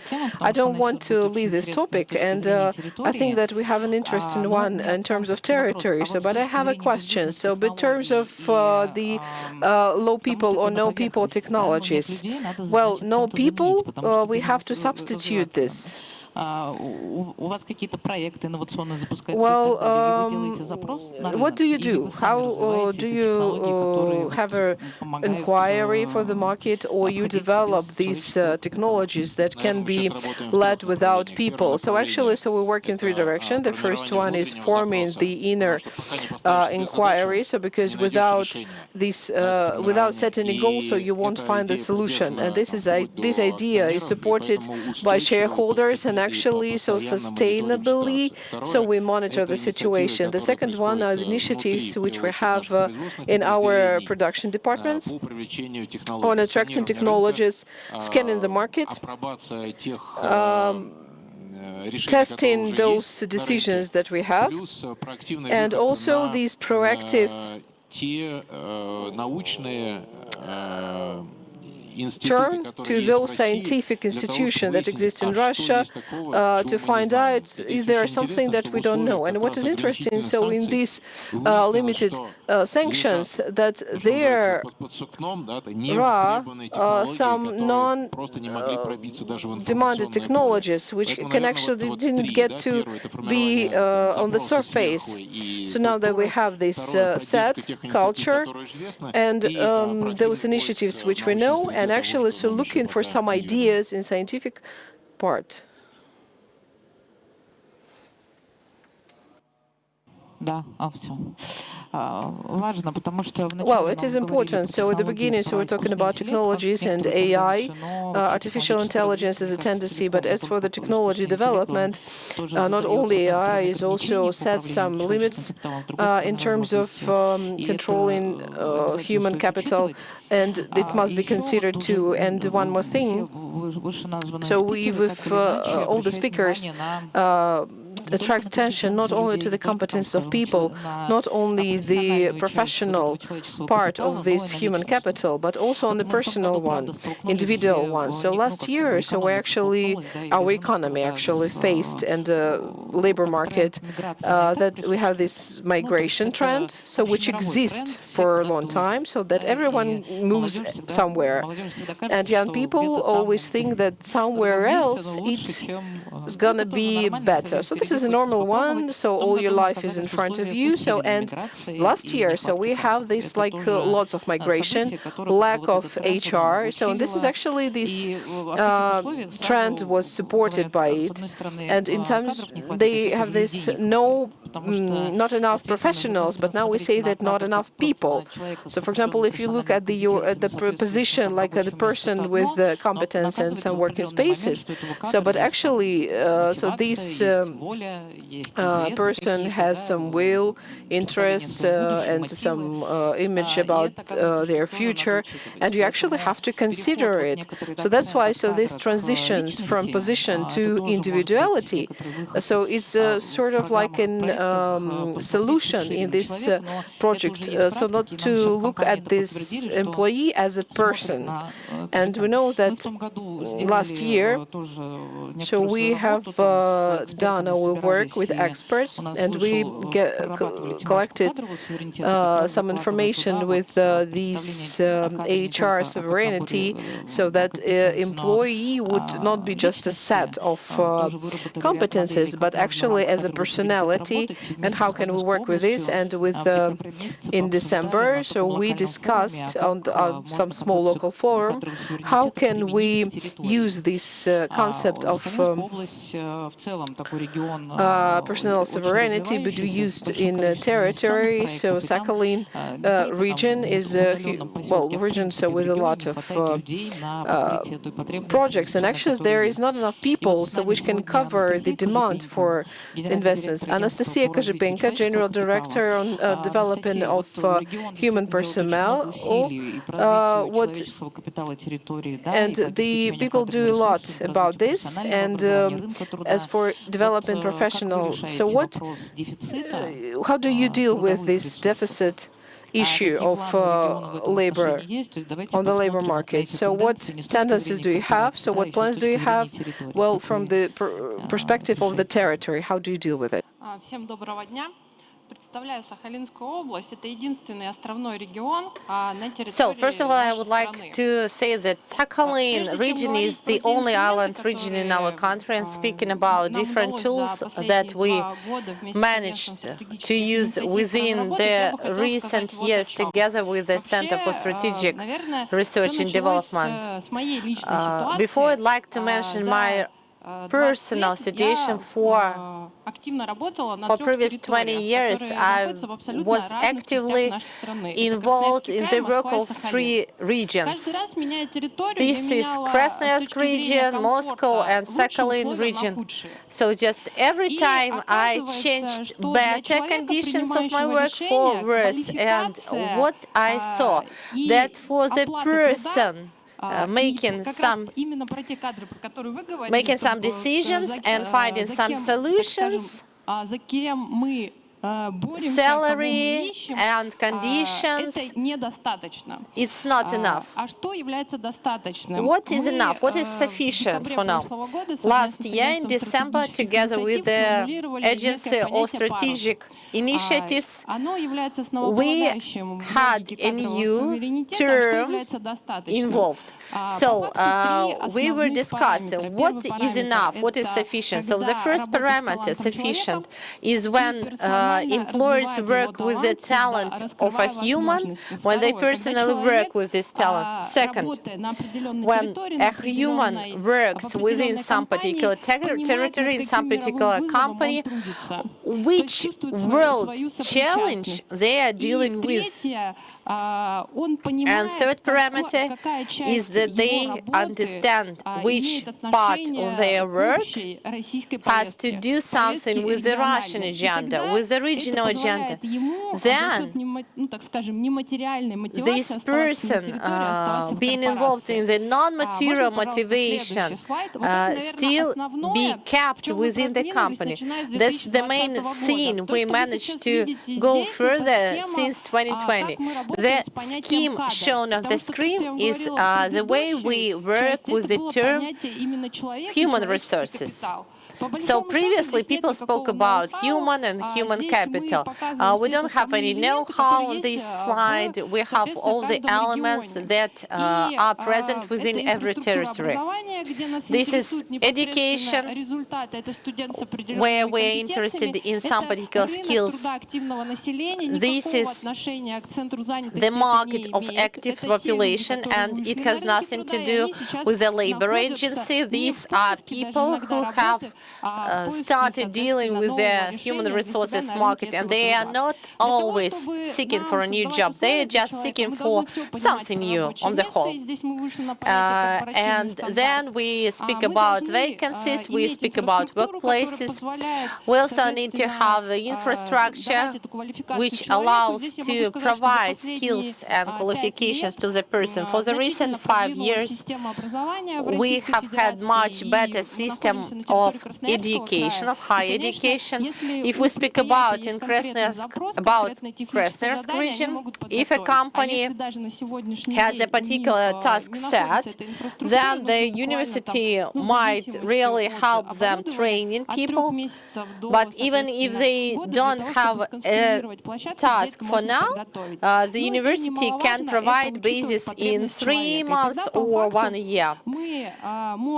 I don't want to leave this topic, and I think that we have an interesting one in terms of territory. So, but I have a question. So, in terms of the low people or no people technologies, well, no people, we have to substitute this. У вас какие-то проекты инновационные запускаются? Well, Или вы делаете запрос на рынок? what do you Или do? вы сами How развиваете do эти технологии, которые you have an помогают inquiry for the market, or you обходиться develop без these человеческого капитала? technologies that can be led without people? So actually, we work in three directions. The first one is forming the inner inquiry. So because without this, without setting a goal, so you won't find the solution. And this idea is supported by shareholders, and actually, so sustainably, so we monitor the situation. The second one are the initiatives which we have in our production departments on attracting technologies, scanning the market, testing those decisions that we have, and also these proactive turn to those scientific institutions that exist in Russia to find out if there is something that we don't know. And what is interesting, so in these limited sanctions, that there are some non-demanded technologies which can actually didn't get to be on the surface. So now that we have this set culture and those initiatives which we know, and actually so looking for some ideas in scientific part. Well, it is important. So at the beginning, so we're talking about technologies and AI. Artificial intelligence is a tendency, but as for the technology development, not only AI is also set some limits in terms of controlling human capital, and it must be considered too. And one more thing, so we, with all the speakers, attract attention not only to the competence of people, not only the professional part of this human capital, but also on the personal one, individual one. So last year, so our economy actually faced, and the labor market, that we have this migration trend, so which exists for a long time, so that everyone moves somewhere. And young people always think that somewhere else it's gonna be better. So this is a normal one, so all your life is in front of you. So, and last year, so we have this like lots of migration, lack of HR. So this is actually this trend was supported by it. And in terms, they have this not enough professionals, but now we say that not enough people. So for example, if you look at the position, like the person with the competence and some working spaces. So, but actually, so this person has some will, interest, and some image about their future, and you actually have to consider it. So that's why, so this transitions from position to individuality. So it's sort of like an solution in this project. So not to look at this employee as a person. And we know that last year, so we have done our work with experts, and we collected some information with these HR sovereignty, so that employee would not be just a set of competences, but actually as a personality. And how can we work with this? And with in December, so we discussed on some small local forum, how can we use this concept of personal sovereignty be used in the territory. So Sakhalin region is region so with a lot of projects, and actually there is not enough people so which can cover the demand for investments. Anastasia Kozypenko, General Director on development of human personnel, and the people do a lot about this. And as for developing professional, so how do you deal with this deficit issue of labor on the labor market? So what tendencies do you have? So what plans do you have? Well, from the perspective of the territory, how do you deal with it? представляю Сахалинскую область. Это единственный островной регион на территории So, first of all, I нашей would like страны. to say that Sakhalin region is the only island region in our country, and speaking about different tools that we managed to use within the recent years together with the Center for Strategic Research and Development. Before, I'd like to mention my personal situation. For previous 20 years, I was actively involved in the work of 3 regions. This is Krasnoyarsk region, Moscow, and Sakhalin region. So just every time I changed better conditions of my work for worse, and what I saw, that for the person making some decisions and finding some solutions, salary and conditions, it's not enough. What is enough? What is sufficient for now? Last year in December, together with the Agency of Strategic Initiatives, we had a new term involved. So we were discussing what is enough, what is sufficient. So the first parameter, sufficient, is when employers work with the talent of a human, when they personally work with this talent. Second, when a human works within some particular territory, in some particular company, which world challenge they are dealing with. And third parameter is that they understand which part of their work has to do something with the Russian agenda, with the regional agenda. Then this person being involved in the non-material motivation still be kept within the company. That's the main thing we managed to go further since 2020. The scheme shown on the screen is the way we work with the term human resources. So previously people spoke about human and human capital. We don't have any know-how on this slide. We have all the elements that are present within every territory. This is education, where we're interested in some particular skills. This is the market of active population, and it has nothing to do with the labor agency. These are people who have started dealing with the human resources market, and they are not always seeking for a new job. They are just seeking for something new on the whole. And then we speak about vacancies, we speak about workplaces. We also need to have the infrastructure which allows to provide skills and qualifications to the person. For the recent 5 years, we have had much better system of education, of higher education. If we speak about in Krasnoyarsk region, if a company has a particular task set, then the university might really help them training people. But even if they don't have a task for now, the university can provide basis in 3 months or 1 year.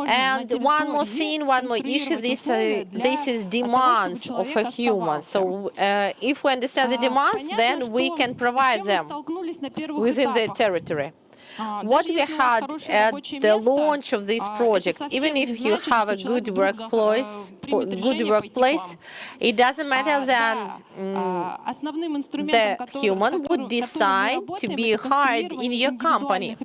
And one more thing, one more issue, this is demands of a human. So if we understand the demands, then we can provide them within the territory. What we had at the launch of this project, even if you have a good workplace, it doesn't matter then the human would decide to be hired in your company.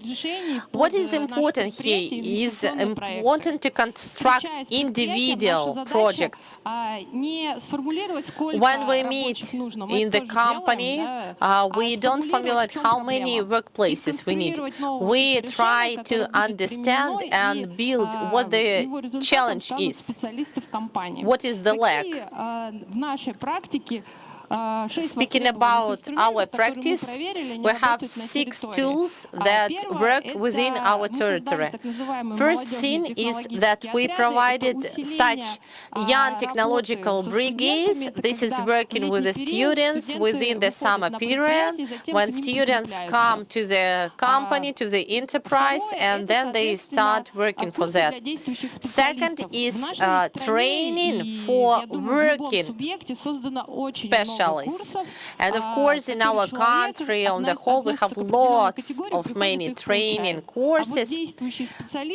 What is important here is important to construct individual projects. When we meet in the company, we don't formulate how many workplaces we need. We try to understand and build what the challenge is, what is the lack. Speaking about our practice, we have 6 tools that work within our territory. First thing is that we provided such young technological brigades. This is working with the students within the summer period, when students come to the company, to the enterprise, and then they start working for that. Second is training for working specialists. And of course, in our country, on the whole, we have lots of many training courses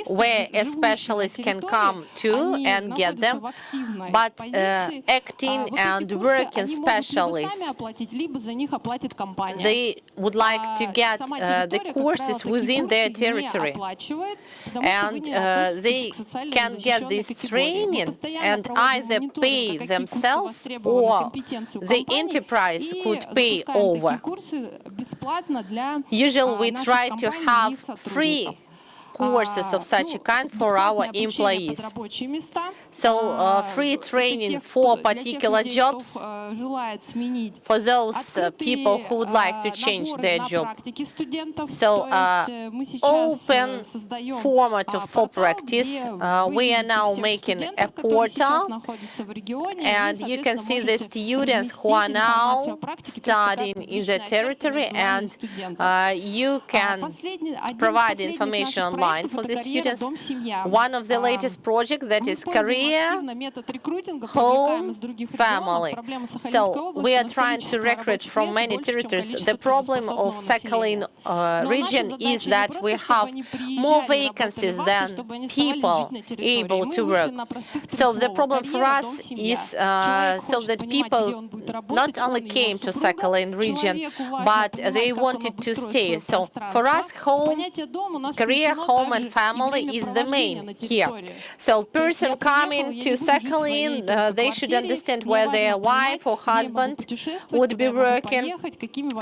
where a specialist can come to and get them. But acting and working specialists, they would like to get the courses within their territory. And they can get this training and either pay themselves or the enterprise could pay over. Usually we try to have free courses of such a kind for our employees. So free training for particular jobs for those people who would like to change their job. So open format for practice. We are now making a portal, and you can see the students who are now studying in the territory, and you can provide information online for the students. One of the latest projects that is career, home, family. So we are trying to recruit from many territories. The problem of Sakhalin region is that we have more vacancies than people able to work. So the problem for us is so that people not only came to Sakhalin region, but they wanted to stay. So for us, home, career, home, and family is the main here. So person coming to Sakhalin, they should understand where their wife or husband would be working,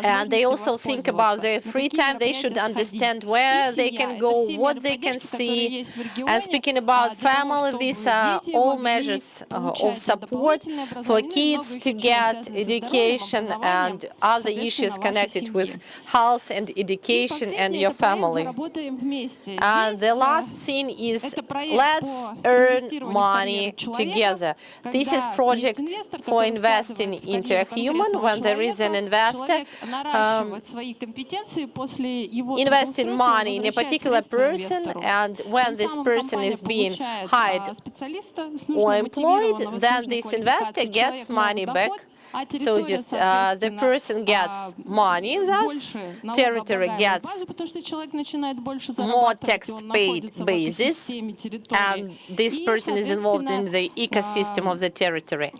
and they also think about their free time. They should understand where they can go, what they can see. And speaking about family, these are all measures of support for kids to get education and other issues connected with health and education and your family. And the last thing is, let's earn money together. This is project for investing into a human. When there is an investor investing money in a particular person, and when this person is being hired or employed, then this investor gets money back. So just the person gets money, thus territory gets more tax-paid basis, and this person is involved in the ecosystem of the territory.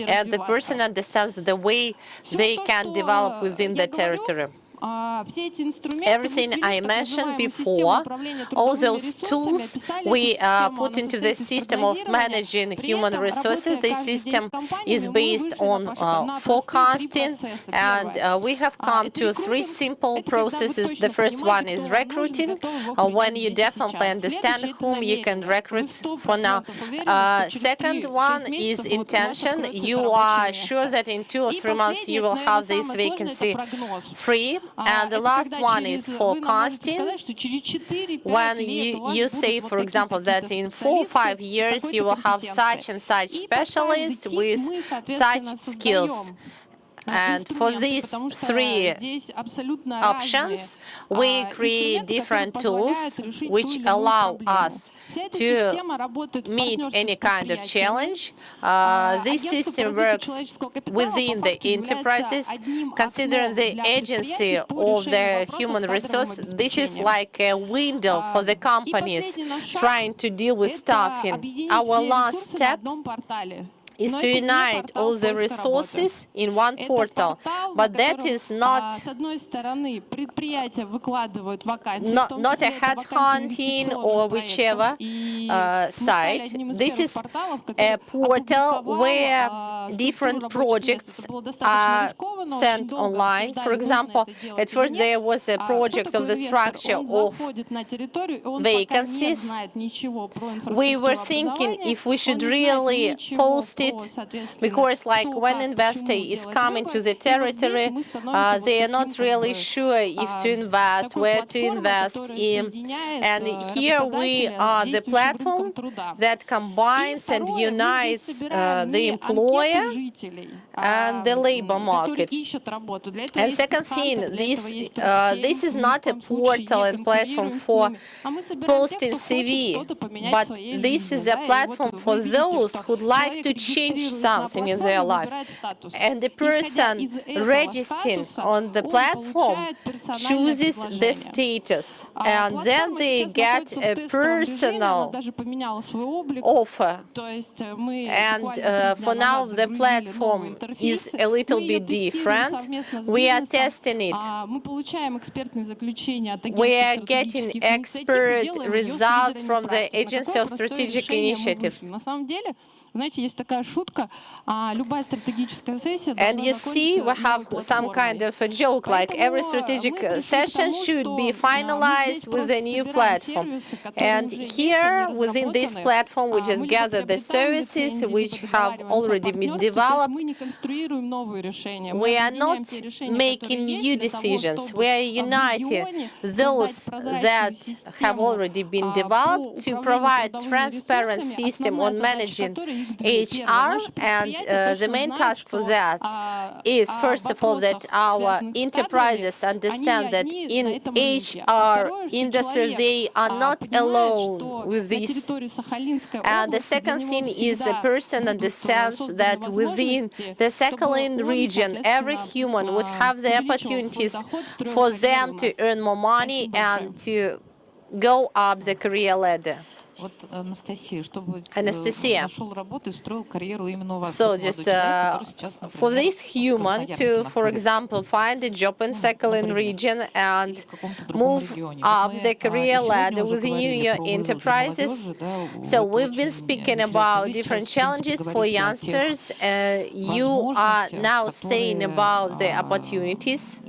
And the person understands the way they can develop within the territory. Everything I mentioned before, all those tools we put into the system of managing human resources. The system is based on forecasting, and we have come to 3 simple processes. The first one is recruiting, when you definitely understand whom you can recruit for now. Second one is intention. You are sure that in 2 or 3 months you will have this vacancy free. And the last one is forecasting. When you say, for example, that in 4 or 5 years you will have such and such specialists with such skills. And for these 3 options, we create different tools which allow us to meet any kind of challenge. This system works within the enterprises. Considering the agency of the human resources, this is like a window for the companies trying to deal with staffing. Our last step is to unite all the resources in one portal, but that is not a headhunting or whichever site. This is a portal where different projects are sent online. For example, at first there was a project of the structure of vacancies. We were thinking if we should really post it, because like when investor is coming to the territory, they are not really sure if to invest, where to invest in. And here we are the platform that combines and unites the employer and the labor market. And second thing, this is not a portal and platform for posting CV, but this is a platform for those who'd like to change something in their life. And the person registering on the platform chooses the status, and then they get a personal offer. And for now, the platform is a little bit different. We are testing it. We are getting expert results from the Agency of Strategic Initiatives. And you see, we have some kind of a joke, like every strategic session should be finalized with a new platform. And here, within this platform, we just gather the services which have already been developed. We are not making new decisions. We are uniting those that have already been developed to provide transparent system on managing HR, and the main task for that is, first of all, that our enterprises understand that in HR industry they are not alone with this. And the second thing is a person understands that within the Sakhalin region, every human would have the opportunities for them to earn more money and to go up the career ladder. Anastasia. So just for this human to, for example, find a job in Sakhalin region and move up the career ladder within your enterprises. So we've been speaking about different challenges for youngsters. You are now saying about the opportunities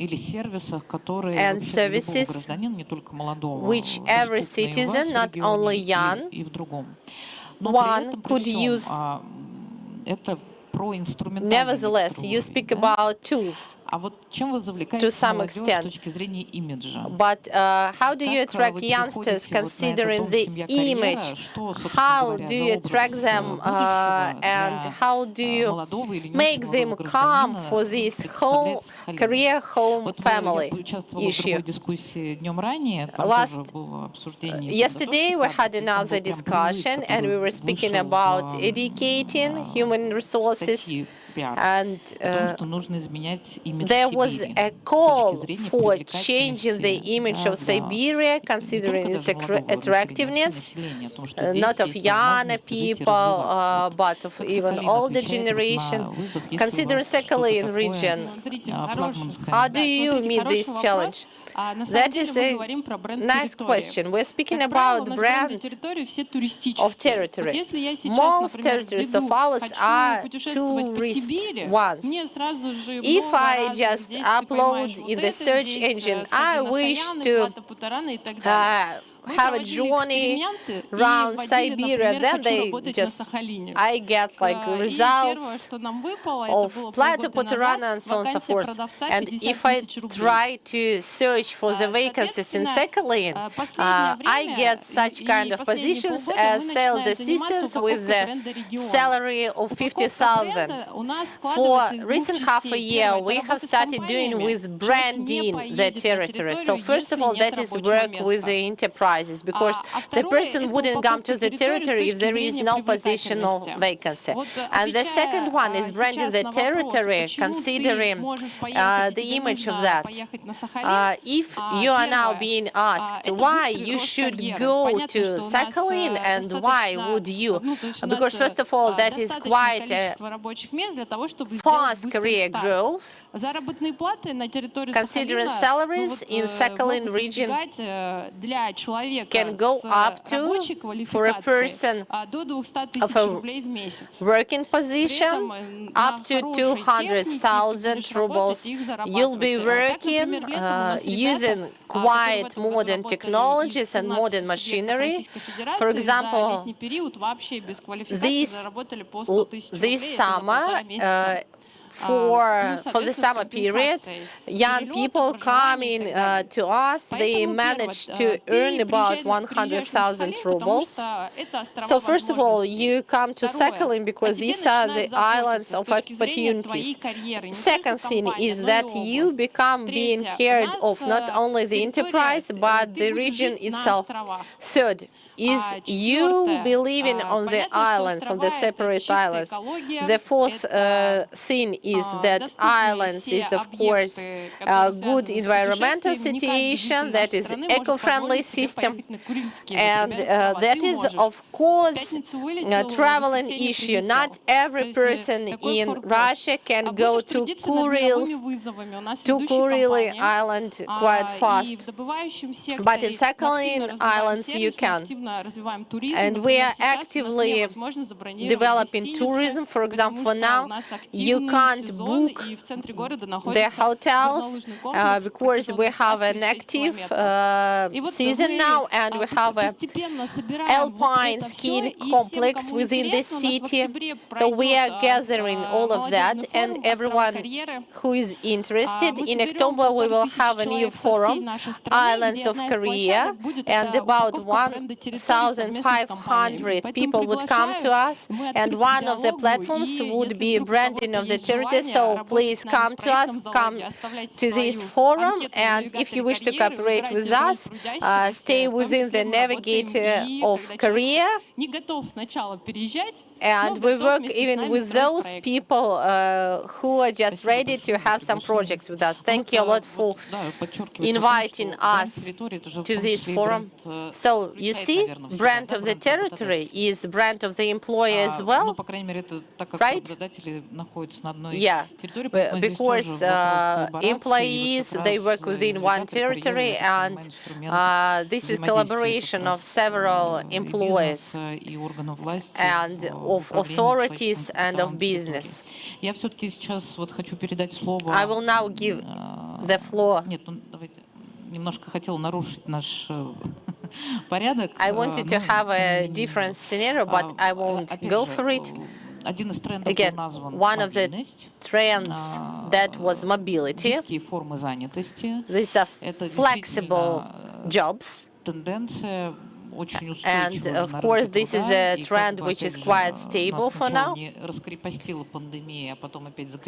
and services which every citizen, not only young, one could use. Nevertheless, you speak about tools to some extent. But how do you attract youngsters considering the image? How do you attract them and how do you make them come for this whole career, home, family issue? Yesterday we had another discussion and we were speaking about educating human resources. And there was a call for changing the image of Siberia, considering its attractiveness, not of young people, but of even older generation. Considering Sakhalin region, how do you meet this challenge? That is a nice question. We're speaking about brand of territory. Most territories of ours are tourist ones. If I just upload in the search engine, I wish to have a journey around Siberia, then I get like results of Plato Potorana and so on and so forth. And if I try to search for the vacancies in Sakhalin, I get such kind of positions as sales assistants with the salary of 50,000. For recent half a year, we have started doing with branding the territory. So first of all, that is work with the enterprise, because the person wouldn't come to the territory if there is no positional vacancy. And the second one is branding the territory, considering the image of that. If you are now being asked why you should go to Sakhalin and why would you, because first of all, that is quite a fast career growth. Considering salaries in Sakhalin region can go up to, for a person до 200 of тысяч a рублей в месяц. working position, up to 200,000 rubles. You'll be working using quite modern technologies and modern machinery. For example, this summer, for the summer period, young people coming to us, they managed to earn about 100,000 rubles. So first of all, you come to Sakhalin because these are the islands of opportunities. Second thing is that you become being cared of not only the enterprise, but the region itself. Third is you will be living on the islands, on the separate islands. The fourth thing is that islands is, of course, a good environmental situation, that is eco-friendly system, and that is, of course, a traveling issue. Not every person in Russia can go to Kuril Island quite fast, but in Sakhalin Islands you can. And we are actively developing tourism. For example, for now, you can't book the hotels because we have an active season now, and we have an alpine skiing complex within the city. So we are gathering all of that, and everyone who is interested. In October, we will have a new forum, Islands of Korea, and about 1,500 people would come to us, and one of the platforms would be branding of the territory. So please come to us, come to this forum, and if you wish to cooperate with us, stay within the navigator of Korea. And we work even with those people who are just ready to have some projects with us. Thank you a lot for inviting us to this forum. So you see, brand of the territory is brand of the employer as well, right? Yeah, because employees, they work within one territory, and this is collaboration of several employees and of authorities and of business. I will now give the floor. I wanted to have a different scenario, but I won't go for it. Again, one of the trends that was mobility. These are flexible jobs. And of course, this is a trend which is quite stable for now.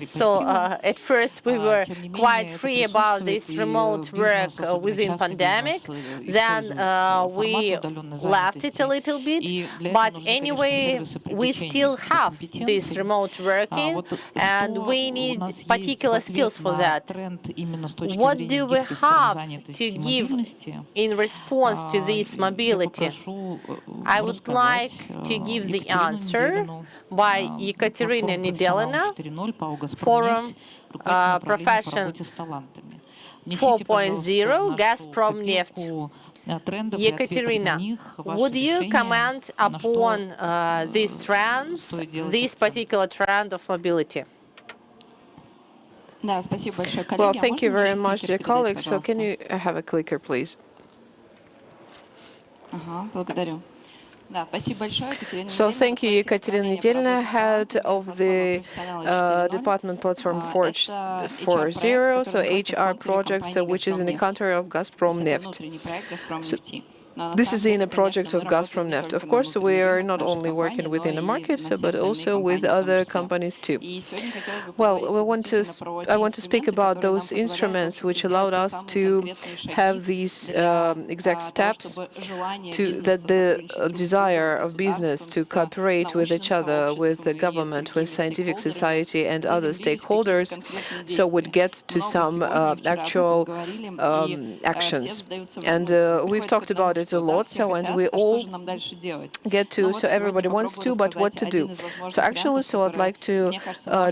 So at first we were quite free about this remote work within pandemic. Then we left it a little bit. But anyway, we still have this remote working, and we need particular skills for that. What do we have to give in response to this mobility? I would like to give the answer by Ekaterina Nedelina, Forum Profession 4.0, Gazprom Neft. Ekaterina, would you comment upon these trends, this particular trend of mobility? Well, thank you very much, dear colleagues. So can you have a clicker, please? So thank you, Ekaterina Nedelina, head of the Department Platform 4.0, so HR projects, which is in the country of Gazprom Neft. So this is in a project of Gazprom Neft. Of course, we are not only working within the market, but also with other companies too. Well, I want to speak about those instruments which allowed us to have these exact steps that the desire of business to cooperate with each other, with the government, with scientific society and other stakeholders, so would get to some actual actions. And we've talked about it it a lot. So, and we all get to, so everybody wants to, but what to do? So actually, so I'd like to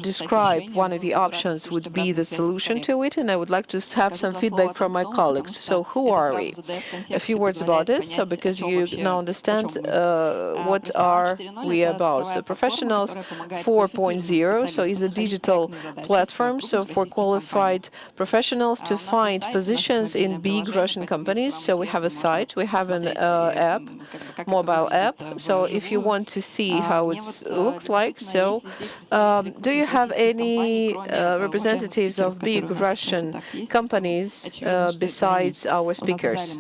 describe one of the options would be the solution to it, and I would like to have some feedback from my colleagues. So who are we? A few words about this, so because you now understand what are we about. So Professionals 4.0, so is a digital platform, so for qualified professionals to find positions in big Russian companies. So we have a site, we have an app, mobile app. So if you want to see how it looks like, so do you have any representatives of big Russian companies besides our speakers?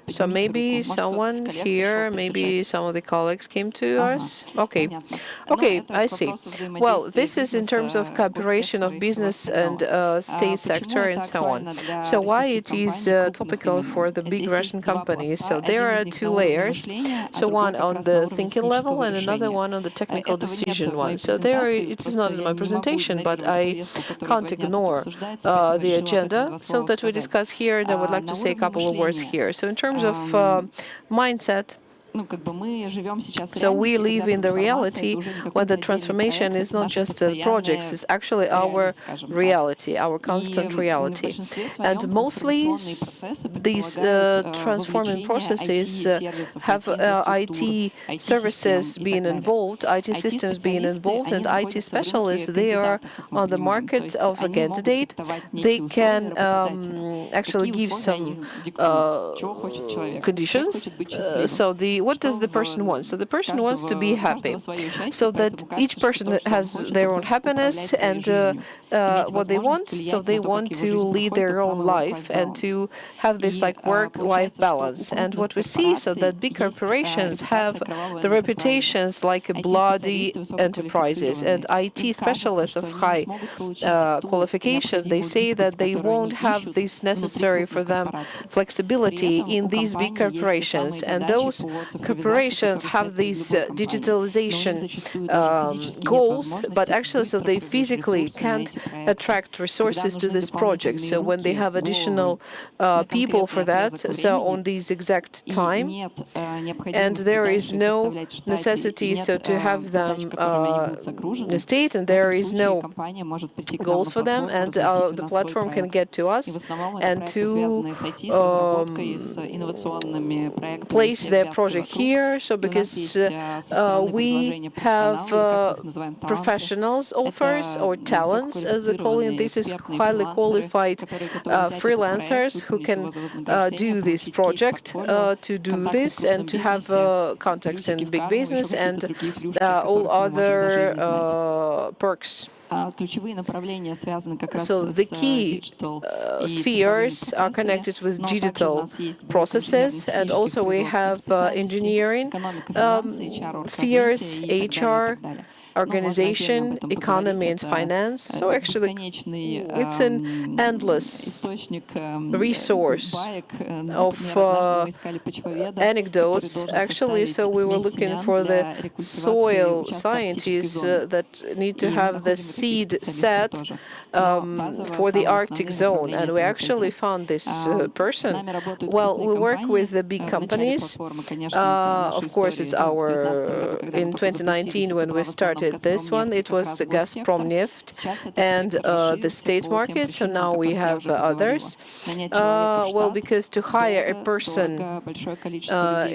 So maybe someone here, maybe some of the colleagues came to us. Okay, I see. Well, this is in terms of cooperation of business and state sector and so on. So why it is topical for the big Russian companies? So there are two layers. So one on the thinking level and another one on the technical decision one. So there, it is not in my presentation, but I can't ignore the agenda so that we discuss here, and I would like to say a couple of words here. So in terms of mindset, so we live in the reality where the transformation is not just projects, it's actually our reality, our constant reality. And mostly these transforming processes have IT services being involved, IT systems being involved, and IT specialists, they are on the market of a candidate. They can actually give some conditions. So what does the person want? So the person wants to be happy, so that each person has their own happiness and what they want. So they want to lead their own life and to have this like work-life balance. And what we see, so that big corporations have the reputations like bloody enterprises, and IT specialists of high qualification, they say that they won't have this necessary for them flexibility in these big corporations. And those corporations have these digitalization goals, but actually, so they physically can't attract resources to this project. So when they have additional people for that, so on this exact time, and there is no necessity so to have them in the state, and there is no goals for them, and the platform can get to us and to place their project here. So because we have professionals offers or talents, as they call it, this is highly qualified freelancers who can do this project, to do this and to have contacts in big business and all other perks. So the key spheres are connected with digital processes, and also we have engineering spheres, HR, organization, economy, and finance. So actually, it's an endless resource of anecdotes. Actually, so we were looking for the soil scientists that need to have the seed set for the Arctic zone, and we actually found this person. Well, we work with the big companies. Of course, it's in 2019 when we started this one, it was Gazprom Neft and the state market. So now we have others. Well, because to hire a person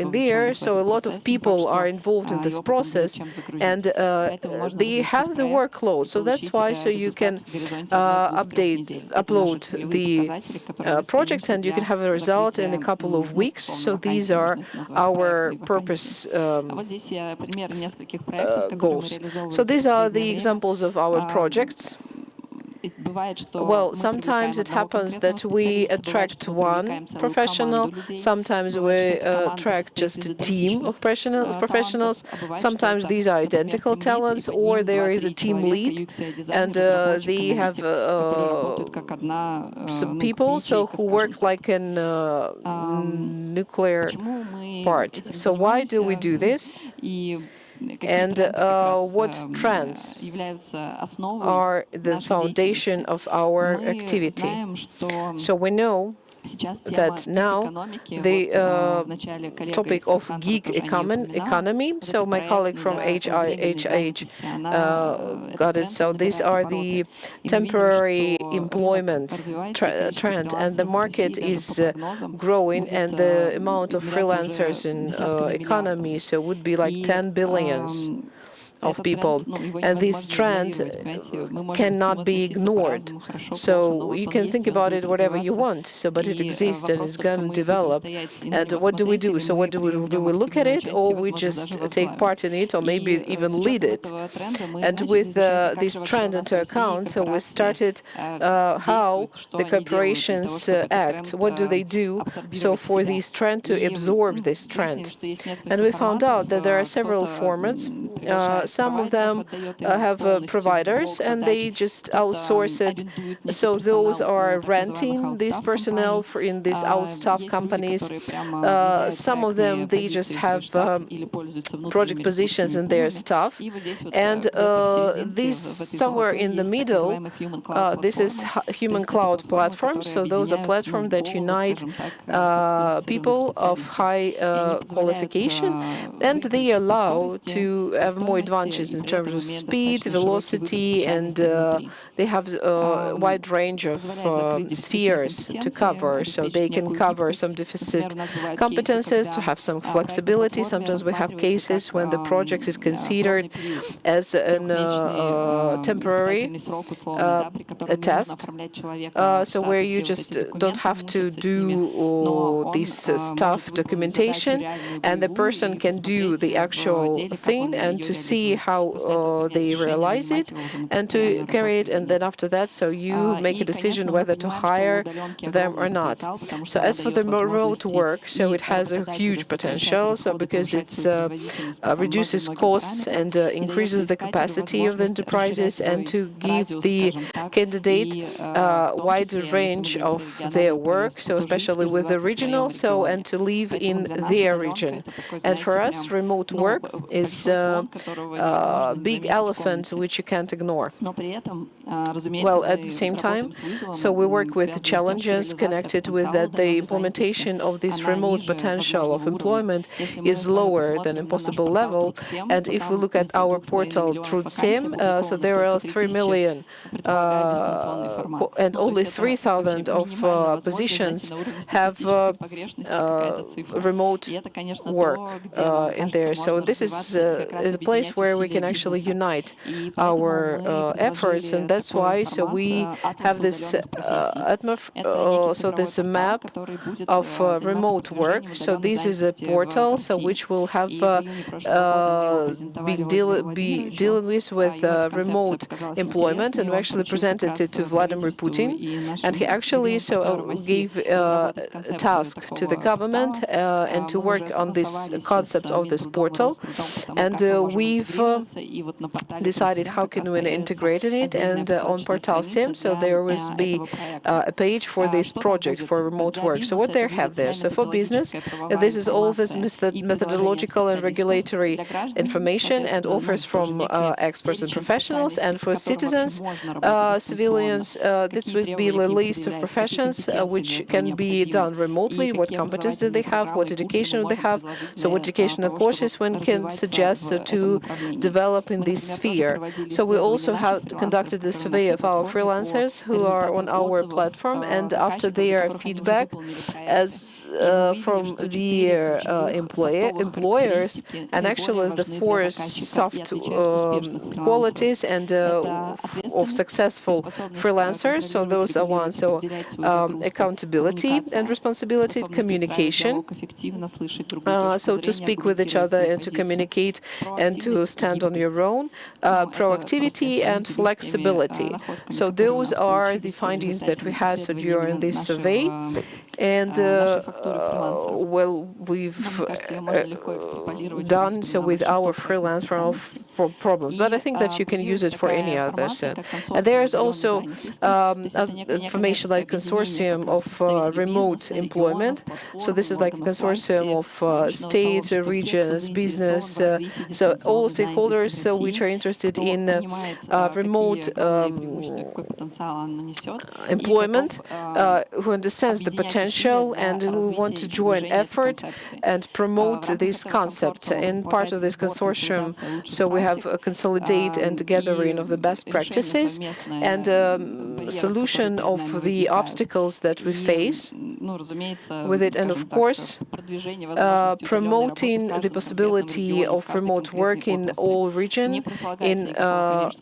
in there, so a lot of people are involved in this process, and they have the workload. So that's why, so you can upload the projects, and you can have a result in a couple of weeks. So these are our purpose goals. So these are the examples of our projects. Well, sometimes it happens that we attract one professional, sometimes we attract just a team of professionals, sometimes these are identical talents, or there is a team lead, and they have some people who work like a nuclear part. So why do we do this? And what trends are the foundation of our activity? So we know that now the topic of gig economy, so my colleague from HIH got it. So these are the temporary employment trend, and the market is growing, and the amount of freelancers in economy so would be like 10 billions of people, and this trend cannot be ignored. So you can think about it whatever you want, so but it exists and it's going to develop. And what do we do? So what do we do? Do we look at it, or we just take part in it, or maybe even lead it? And with this trend into account, so we started how the corporations act. What do they do so for this trend to absorb this trend? And we found out that there are several formats. Some of them have providers, and they just outsource it. So those are renting these personnel in these outstaffed companies. Some of them, they just have project positions in their staff. And this somewhere in the middle, this is human cloud platform. So those are platforms that unite people of high qualification, and they allow to have more advantages in terms of speed, velocity, and they have a wide range of spheres to cover. So they can cover some deficit competences, to have some flexibility. Sometimes we have cases when the project is considered as a temporary test, so where you just don't have to do this stuff, documentation, and the person can do the actual thing and to see how they realize it and to carry it, and then after that, so you make a decision whether to hire them or not. So as for the remote work, so it has a huge potential, so because it reduces costs and increases the capacity of the enterprises, and to give the candidate a wide range of their work, so especially with the regional, so and to live in their region. And for us, remote work is big elephant which you can't ignore. Well, at the same time, so we work with challenges connected with that the implementation of this remote potential of employment is lower than impossible level. And if we look at our portal Trendam, so there are 3 million and only 3,000 of positions have remote work in there. So this is a place where we can actually unite our efforts, and that's why so we have this this map of remote work. So this is a portal so which will have been dealing with remote employment, and we actually presented it to Vladimir Putin, and he actually gave a task to the government and to work on this concept of this portal, and we've decided how can we integrate it, and on Portal Sim, so there will be a page for this project for remote work. So what they have there? So for business, this is all this methodological and regulatory information and offers from experts and professionals, and for citizens, civilians, this would be a list of professions which can be done remotely. What competence do they have? What education do they have? So what educational courses one can suggest to develop in this sphere. So we also have conducted a survey of our freelancers who are on our platform, and after their feedback as from their employers, and actually the 4 soft qualities and of successful freelancers. So those are ones, so accountability and responsibility, communication, so to speak with each other and to communicate and to stand on your own, proactivity and flexibility. So those are the findings that we had during this survey. And well, we've done so with our freelance for problems, but I think that you can use it for any others. And there's also information like consortium of remote employment. So this is like a consortium of states, regions, business. So So all stakeholders which are interested in remote employment, who understands the potential and who want to join effort and promote this concept. And part of this consortium, so we have a consolidate and gathering of the best practices and solution of the obstacles that we face with it, and of course promoting the possibility of remote work in all region, in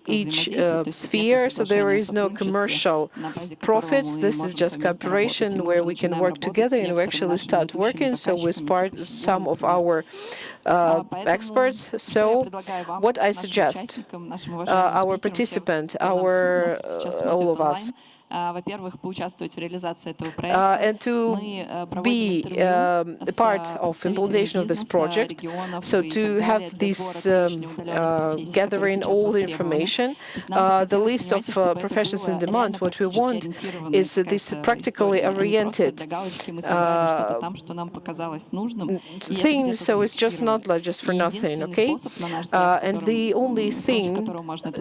each sphere, so there is no commercial profits. This is just cooperation where we can work together, and we actually start working so with some of our experts. So what I suggest, our participant, all of us, and to be a part of implementation of this project, so to have this gathering all the information, the list of professions in demand. What we want is this practically oriented thing, so it's just not like just for nothing, okay? And the only thing,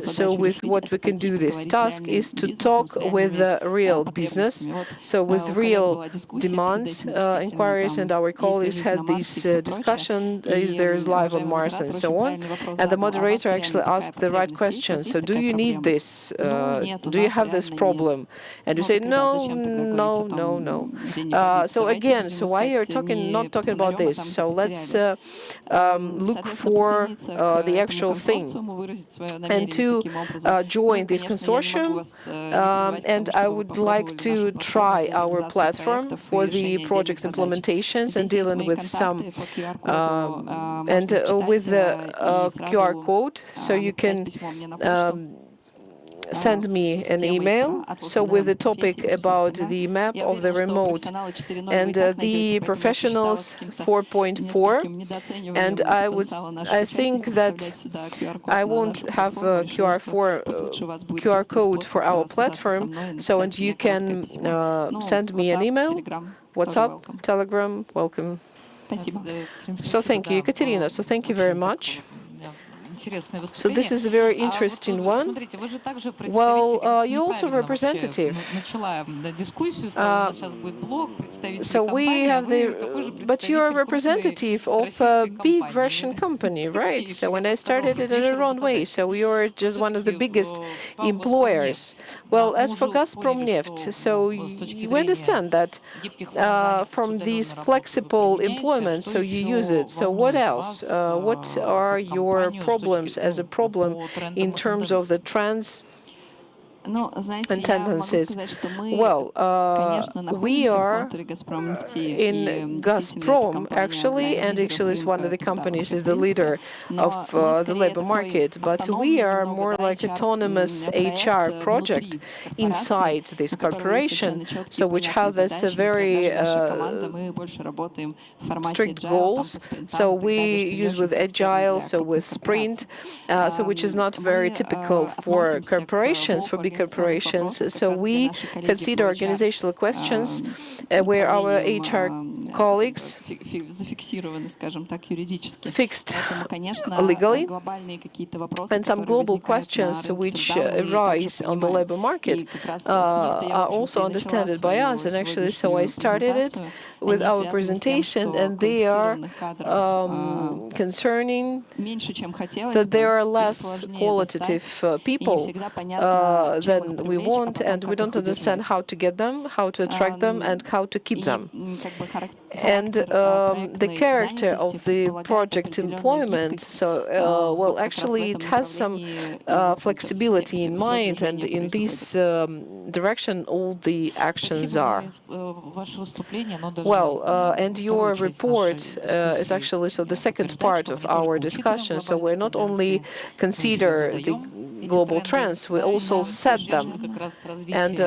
so with what we can do this task is to talk with the real business, so with real demands, inquiries, and our colleagues had this discussion, is there life on Mars and so on, and the moderator actually asked the right question. So do you need this? Do you have this problem? And you say, no, no, no, no. So again, so why you're not talking about this? So let's look for the actual thing and to join this consortium. And I would like to try our platform for the project implementations and dealing with some and with the QR code, so you can send me an email, so with the topic about the map of the remote and the professionals 4.4, and I think that I won't have a QR code for our platform, so and you can send me an email, WhatsApp, Telegram, welcome. So thank you, Ekaterina, so thank you very much. So this is a very interesting one. Well, you're also representative. So we have but you're a representative of a big Russian company, right? So when I started it in the wrong way, so you're just one of the biggest employers. Well, as for Gazpromneft, so we understand that from these flexible employment, so you use it. So what else? What are your problems as a problem in terms of the trends and tendencies? Well, we are in Gazprom, actually, and actually is one of the companies is the leader of the labor market, but we are more like autonomous HR project inside this corporation, so which has this very strict goals. So we use with agile, so with sprint, so which is not very typical for corporations, for big corporations. So we consider organizational questions where our HR colleagues fixed legally, and some global questions which arise on the labor market are also understood by us. And actually, so I started it with our presentation, and they are concerning that there are less qualitative people than we want, and we don't understand how to get them, how to attract them, and how to keep them. And the character of the project employment, so well, actually it has some flexibility in mind, and in this direction all the actions are. Well, and your report is actually so the second part of our discussion, so we're not only consider the global trends, we also set them. And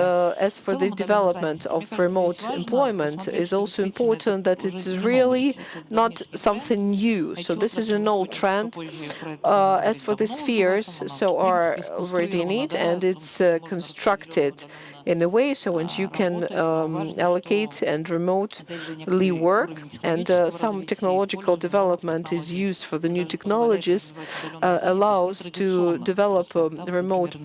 as for the development of remote employment, is also important that it's really not something new. So this is an old trend. As for the spheres, so are already in it, and it's constructed in a way, so and you can allocate and remotely work, and some technological development is used for the new technologies, allows to develop remote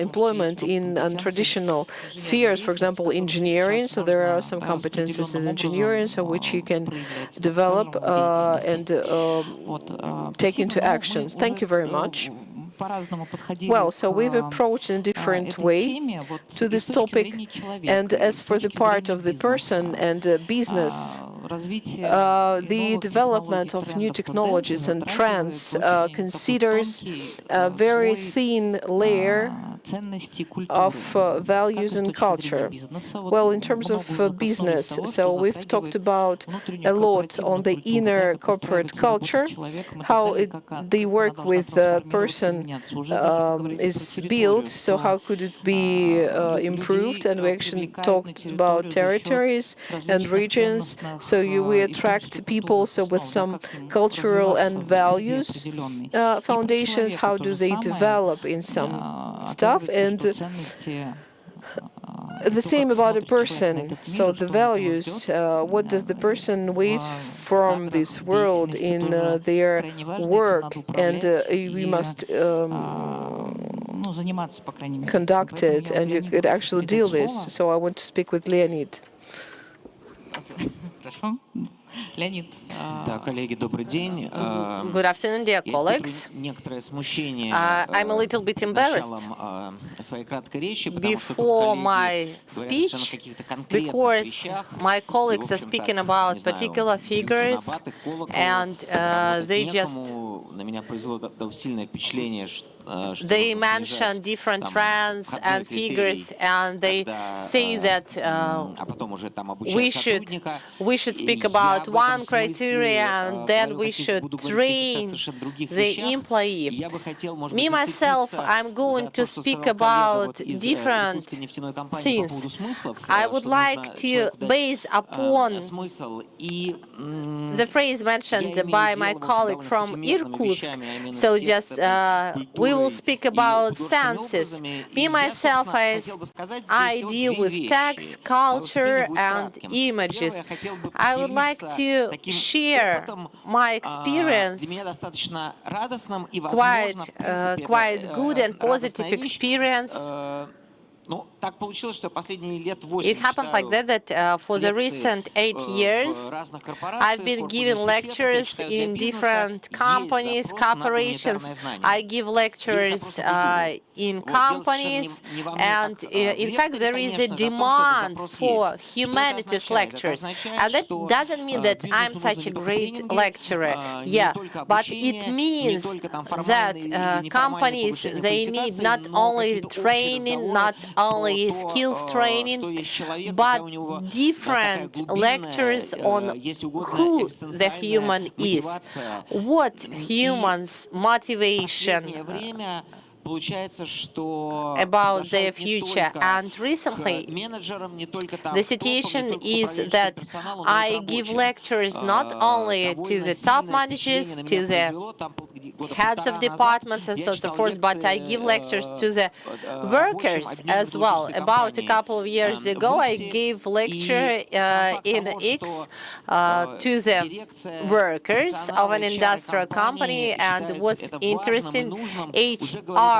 employment in untraditional spheres, for example, engineering. So there are some competencies in engineering, so which you can develop and take into actions. Thank you very much. Well, so we've approached in a different way to this topic, and as for the part of the person and business, the development of new technologies and trends considers a very thin layer of values and culture. Well, in terms of business, so we've talked about a lot on the inner corporate culture, how the work with the person is built, so how could it be improved, and we actually talked about territories and regions, so we attract people so with some cultural and values foundations, how do they develop in some stuff, and the same about a person, so the values, what does the person wait from this world in their work, and we must conduct it, and you could actually deal this. So I want to speak with Leonid. Да, коллеги, добрый день. Good afternoon, dear colleagues. Некоторое смущение I'm a little bit embarrassed своей краткой речи, потому что тут before коллеги my говорят совершенно speech, каких-то конкретных because вещах. my colleagues И, are в общем, speaking так, about не знаю, particular figures, Цинабаты, Колоколу, and работать they некому. just На меня произвело сильное впечатление, что they mention different trends and figures, and they say that we should speak about one criteria, and then we should train the employee. Me, myself, I'm going to speak about different things. I would like to base upon the phrase mentioned by my colleague from Irkutsk. So just we will speak about senses. Me, myself, I deal with text, culture, and images. I would like to share my experience, quite good and positive experience. It happened like that for the recent 8 years. I've been giving lectures in different companies, corporations. I give lectures in companies, and in fact there is a demand for humanities lectures. And that doesn't mean that I'm such a great lecturer, but it means that companies, they need not only training, not only skills training, but different lectures on who the human is, what humans' motivation about their future. And recently, the situation is that I give lectures not only to the top managers, to the heads of departments and so on and so forth, but I give lectures to the workers as well. About a couple of years ago, I gave lecture in X to the workers of an industrial company, and what's interesting, HR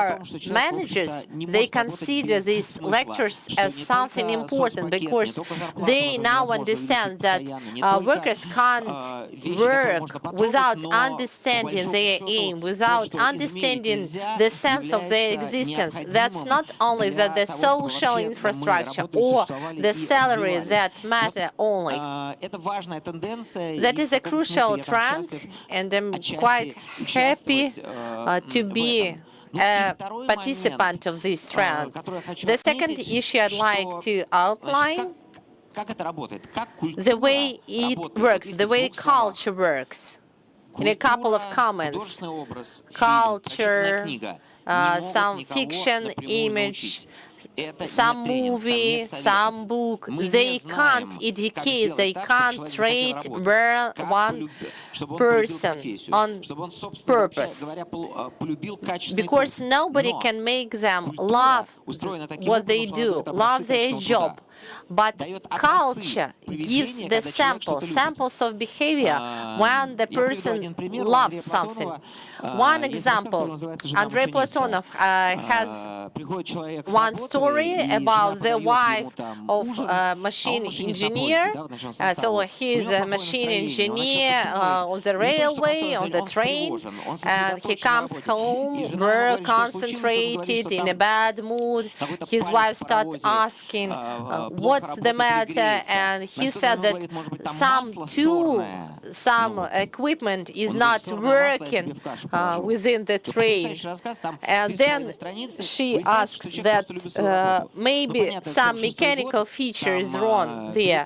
managers, they consider these lectures as something important, because they now understand that workers can't work without understanding their aim, without understanding the sense of their existence. That's not only that the social infrastructure or the salary that matter only. That is a crucial trend, and I'm quite happy to be a participant of this trend. The second issue I'd like to outline, the way it works, the way culture works. In a couple of comments, culture, some fiction, image, some movie, some book, they can't educate, they can't train one person on purpose, because nobody can make them love what they do, love their job. But culture gives the samples of behavior when the person loves something. One example, Andrei Platonov has one story about the wife of a machine engineer. So he is a machine engineer on the railway, on the train, and he comes home very concentrated, in a bad mood. His wife starts asking, what's the matter? And he said that some equipment is not working within the train. And then she asks that maybe some mechanical feature is wrong there.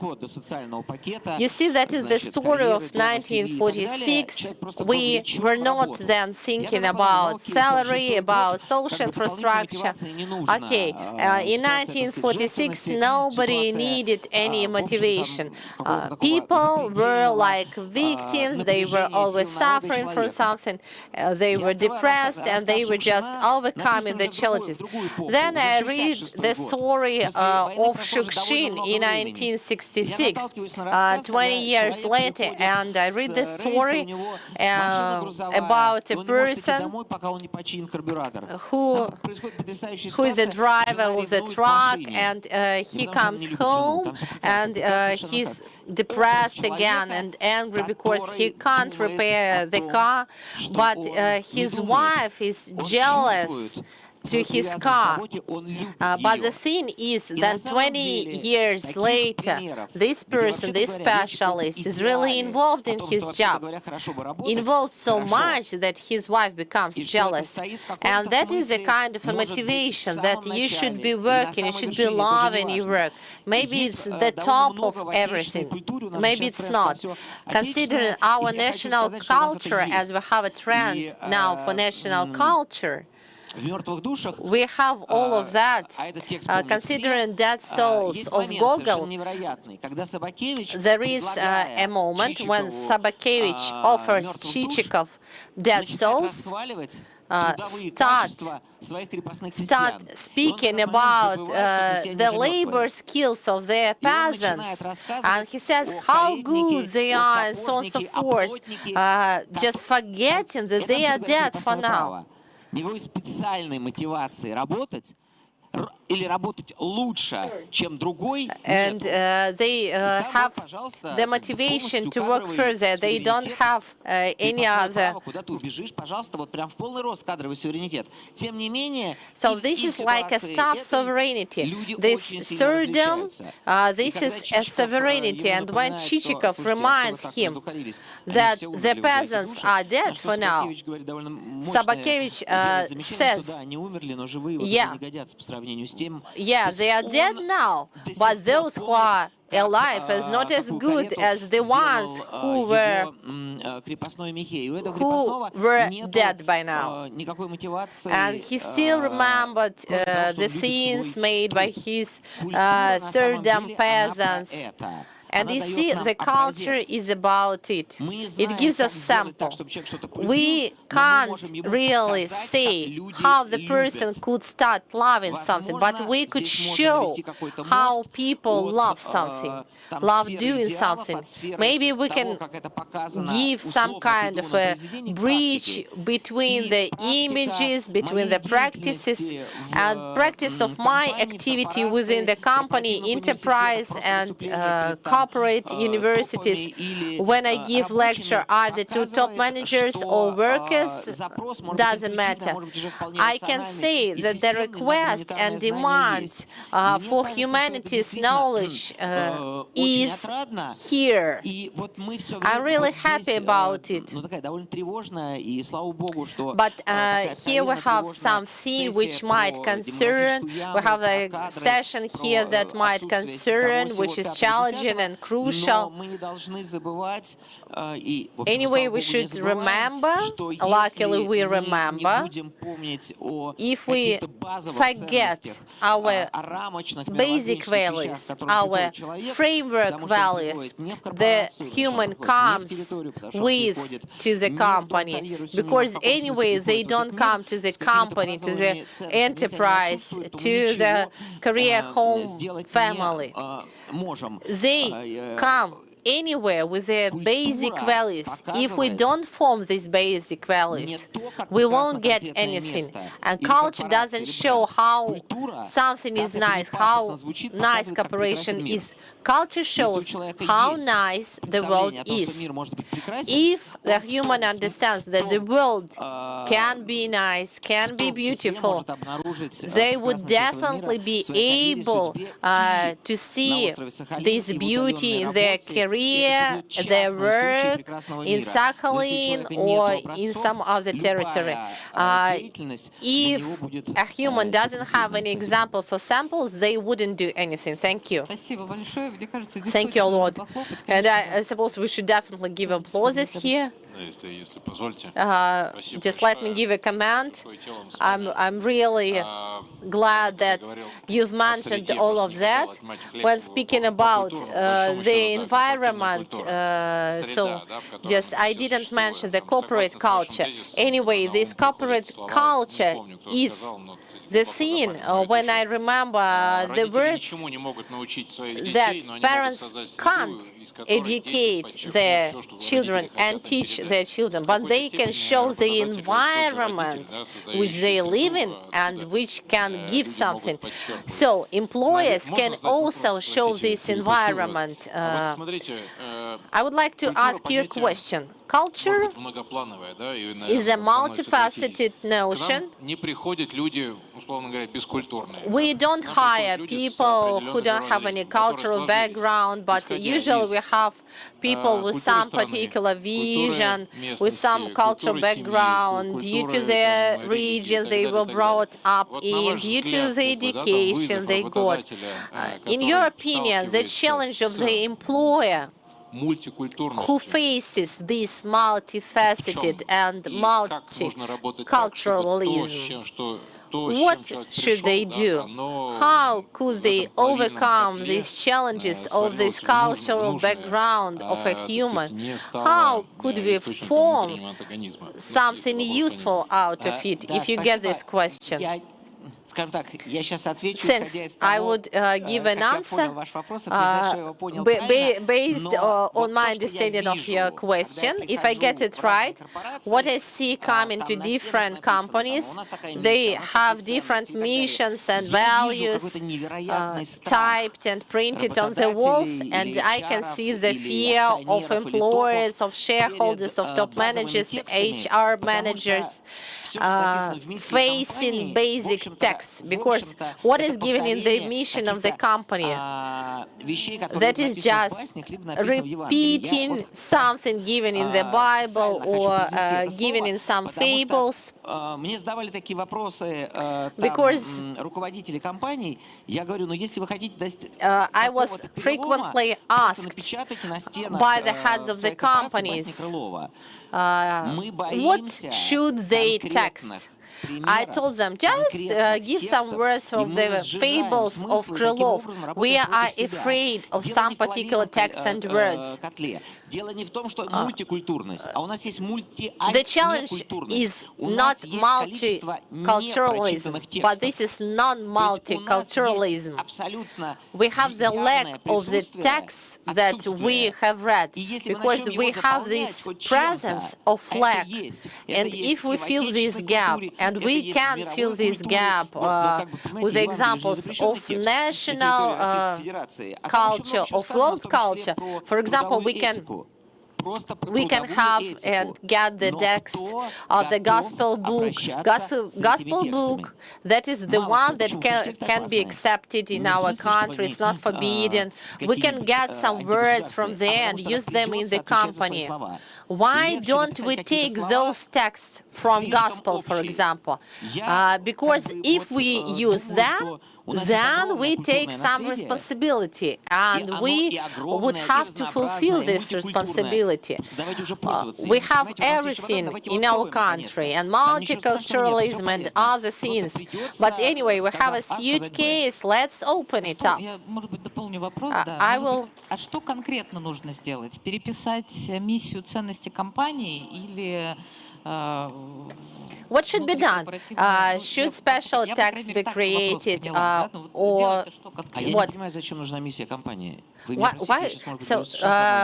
You see, that is the story of 1946. We were not then thinking about salary, about social infrastructure. Okay, in 1946, nobody needed any motivation. People were like victims, they were always suffering from something, they were depressed, and they were just overcoming the challenges. Then I read the story of Shukshin in 1966, 20 years later, and I read the story about a person who is a driver of the truck, and he comes home and he's depressed again and angry because he can't repair the car, but his wife is jealous to his car. But the thing is that 20 years later, this person, this specialist, is really involved in his job, involved so much that his wife becomes jealous. And that is a kind of a motivation that you should be working, you should be loving your work. Maybe it's the top of everything, maybe it's not. Considering our national culture, as we have a trend now for national culture, we have all of that. Considering Dead Souls of Gogol, there is a moment when Sobakevich offers Chichikov Dead Souls, start speaking about the labor skills of their peasants, and he says how good they are and so on and so forth, just forgetting that they are dead for now. Никакой специальной мотивации работать или работать лучше, чем другой. And they have the motivation to work further. They don't have any other. So this is like a staff sovereignty. This serfdom, this is a sovereignty. And when Chichikov reminds him that the peasants are dead for now, Sobakevich says, yeah, they are dead now, but those who are alive is not as good as the ones who were dead by now. And he still remembered the scenes made by his serfdom peasants. And you see, the culture is about it. It gives us sample. We can't really say how the person could start loving something, but we could show how people love something, love doing something. Maybe we can give some kind of a bridge between the images, between the practices, and practice of my activity within the company, enterprise, and corporate universities. When I give lecture either to top managers or workers, doesn't matter. I can say that the request and demand for humanities knowledge is here. I'm really happy about it. But here we have something which might concern. We have a session here that might concern, which is challenging and and crucial. Anyway, we should remember, luckily we remember, if we forget our basic values, our framework values, the human comes with to the company, because anyway they don't come to the company, to the enterprise, to the career, home, family. They come anywhere with their basic values. If we don't form these basic values, we won't get anything. And culture doesn't show how something is nice, how nice cooperation is. Culture shows how nice the world is. If the human understands that the world can be nice, can be beautiful, they would definitely be able to see this beauty in their career, their work, in Sakhalin or in some other territory. If a human doesn't have any examples or samples, they wouldn't do anything. Thank you. Thank you a lot. And I suppose we should definitely give applauses here. Just let me give a comment. I'm really glad that you've mentioned all of that. When speaking about the environment, so just I didn't mention the corporate culture. Anyway, this corporate culture is the thing when I remember the words that parents can't educate their children and teach their children, but they can show the environment which they live in and which can give something. So employers can also show this environment. I would like to ask you a question. Culture is a multifaceted notion. We don't hire people who don't have any cultural background, but usually we have people with some particular vision, with some cultural background, due to their region they were brought up in, due to the education they got. In your opinion, the challenge of the employer who faces this multifaceted and multiculturalism, what should they do? How could they overcome these challenges of this cultural background of a human? How could we form something useful out of it, if you get this question? Since I would give an answer based on my understanding of your question, if I get it right, what I see coming to different companies, they have different missions and values typed and printed on the walls, and I can see the fear of employers, of shareholders, of top managers, HR managers facing basic text, because what is given in the mission of the company, that is just repeating something given in the Bible or given in some fables. Because I was frequently asked by the heads of the companies, what should they text? I told them, just give some words from the fables of Krylov. We are afraid of some particular texts and words. The challenge is not multiculturalism, but this is non-multiculturalism. We have the lack of the texts that we have read, because we have this presence of lack. And if we fill this gap, and we can fill this gap with the examples of national culture, of world culture, for example, we can have and get the text of the gospel book. Gospel book, that is the one that can be accepted in our country. It's not forbidden. We can get some words from there and use them in the company. Why don't we take those texts from Gospel, for example? Because if we use them, then we take some responsibility, and we would have to fulfill this responsibility. We have everything in our country, and multiculturalism and other things. But anyway, we have a huge case. Let's open it up. Я, может быть, дополню вопрос. I will. А что конкретно нужно сделать? Переписать миссию ценности компании или What should be done? Should special text be created, or what? Why? So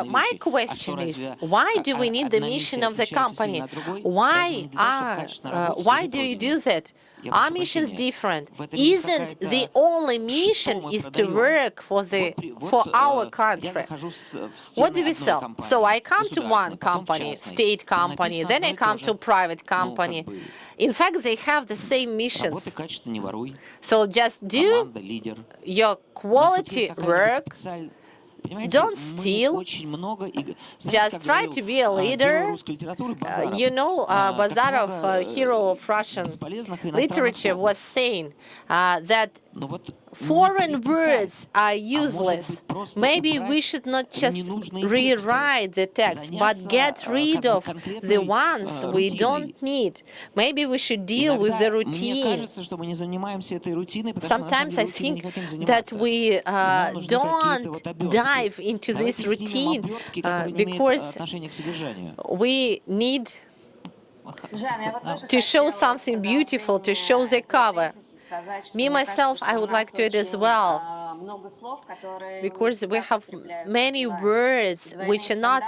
my question is, why do we need the mission of the company? Why do you do that? Our mission is different. Isn't the only mission is to work for our country? What do we sell? So I come to one company, state company, then I come to private company. In fact, they have the same missions. So just do your quality work. Don't steal. Just try to be a leader. You know, Bazarov, hero of Russian literature, was saying that foreign words are useless. Maybe we should not just rewrite the text, but get rid of the ones we don't need. Maybe we should deal with the routine. Sometimes I think that we don't dive into this routine because we need to show something beautiful, to show the cover. Me, myself, I would like to add as well, because we have many words which are not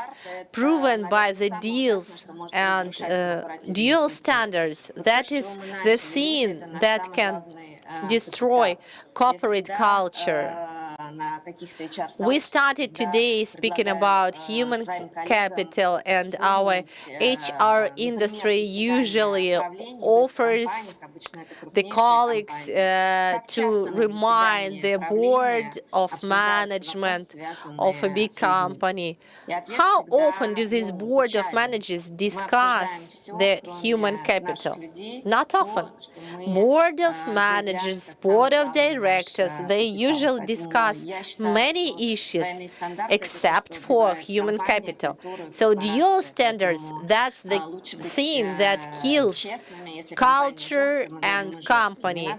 proven by the deals and dual standards. That is the thing that can destroy corporate culture. We started today speaking about human capital, and our HR industry usually offers the colleagues to remind the board of management of a big company. How often do this board of managers discuss the human capital? Not often. Board of managers, board of directors, they usually discuss many issues except for human capital. So dual standards, that's the thing that kills culture and company.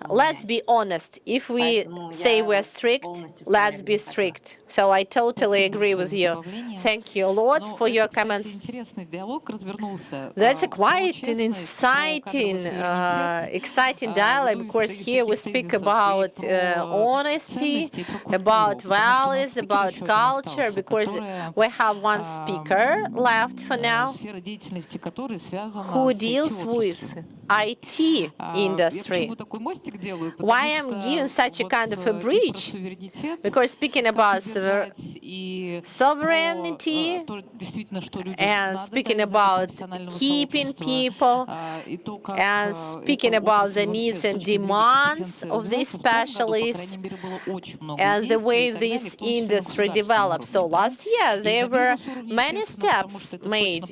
Let's be honest. If we say we're strict, let's be strict. So I totally agree with you. Thank you a lot for your comments. That's a quite an exciting dialogue, because here we speak about honesty, about values, about culture, because we have one speaker left for now who deals with IT industry. Why I'm giving such a kind of a bridge? Because speaking about sovereignty and speaking about keeping people and speaking about the needs and demands of these specialists and the way this industry develops. So last year there were many steps made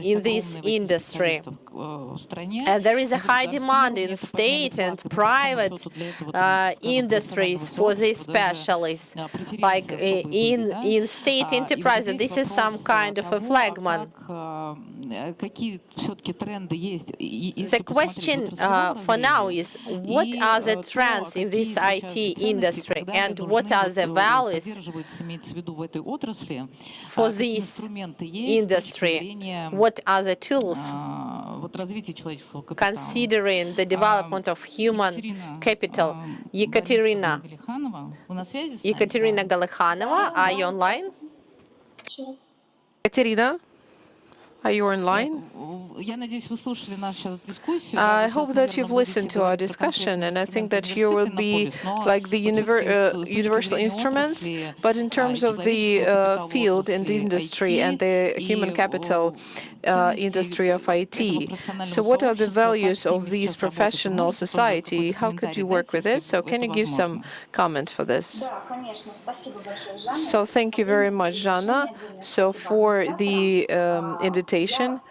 in this industry, and there is a high demand in state and private industries for these specialists. Like in state enterprises, this is some kind of a flagman. The question for now is, what are the trends in this IT industry, and what are the values for this industry? What are the tools considering the development of human capital? Ekaterina Galekhanova, are you online? Ekaterina, Are you online? Я надеюсь, вы слушали нашу дискуссию. I hope that you've listened to our discussion, and I think that you will be like the universal instruments, but in terms of the field and the industry and the human capital industry of IT. So what are the values of these professional society? How could you work with it? So can you give some comment for this? So thank you very much, Jana. So for the invitation,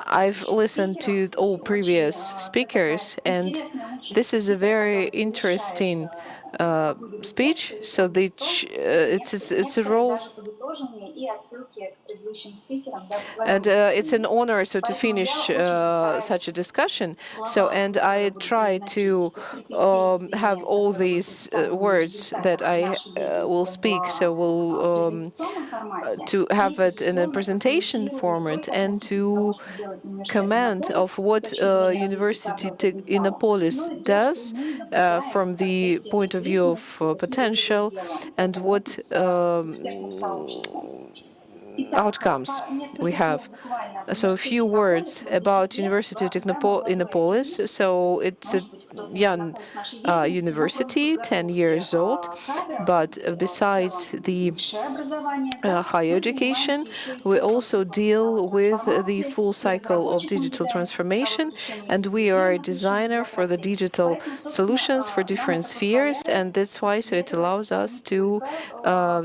I've listened to all previous speakers, and this is a very interesting speech. So it's a role, and it's an honor to finish such a discussion. So and I try to have all these words that I will speak. So we'll to have it in a presentation format and to comment of what University Innopolis does from the point of view of potential and what outcomes we have. So a few words about University of Innopolis. So it's a young university, 10 years old, but besides the higher education, we also deal with the full cycle of digital transformation, and we are a designer for the digital solutions for different spheres, and that's why so it allows us to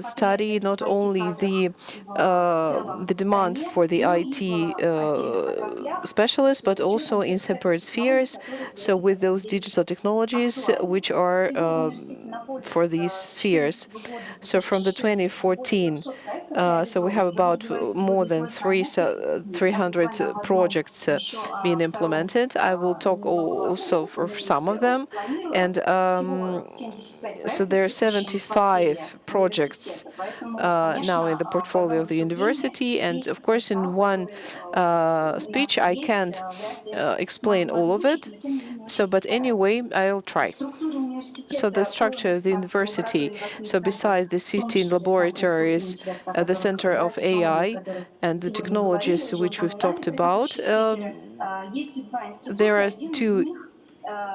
study not only the demand for the IT specialists, but also in separate spheres. So with those digital technologies which are for these spheres. So from the 2014, so we have about more than 300 projects being implemented. I will talk also for some of them. And so there are 75 projects now in the portfolio of the university. And of course, in one speech, I can't explain all of it. So, but anyway, I'll try. So the structure of the university, so besides these 15 laboratories, the Center of AI and the technologies which we've talked about, there are two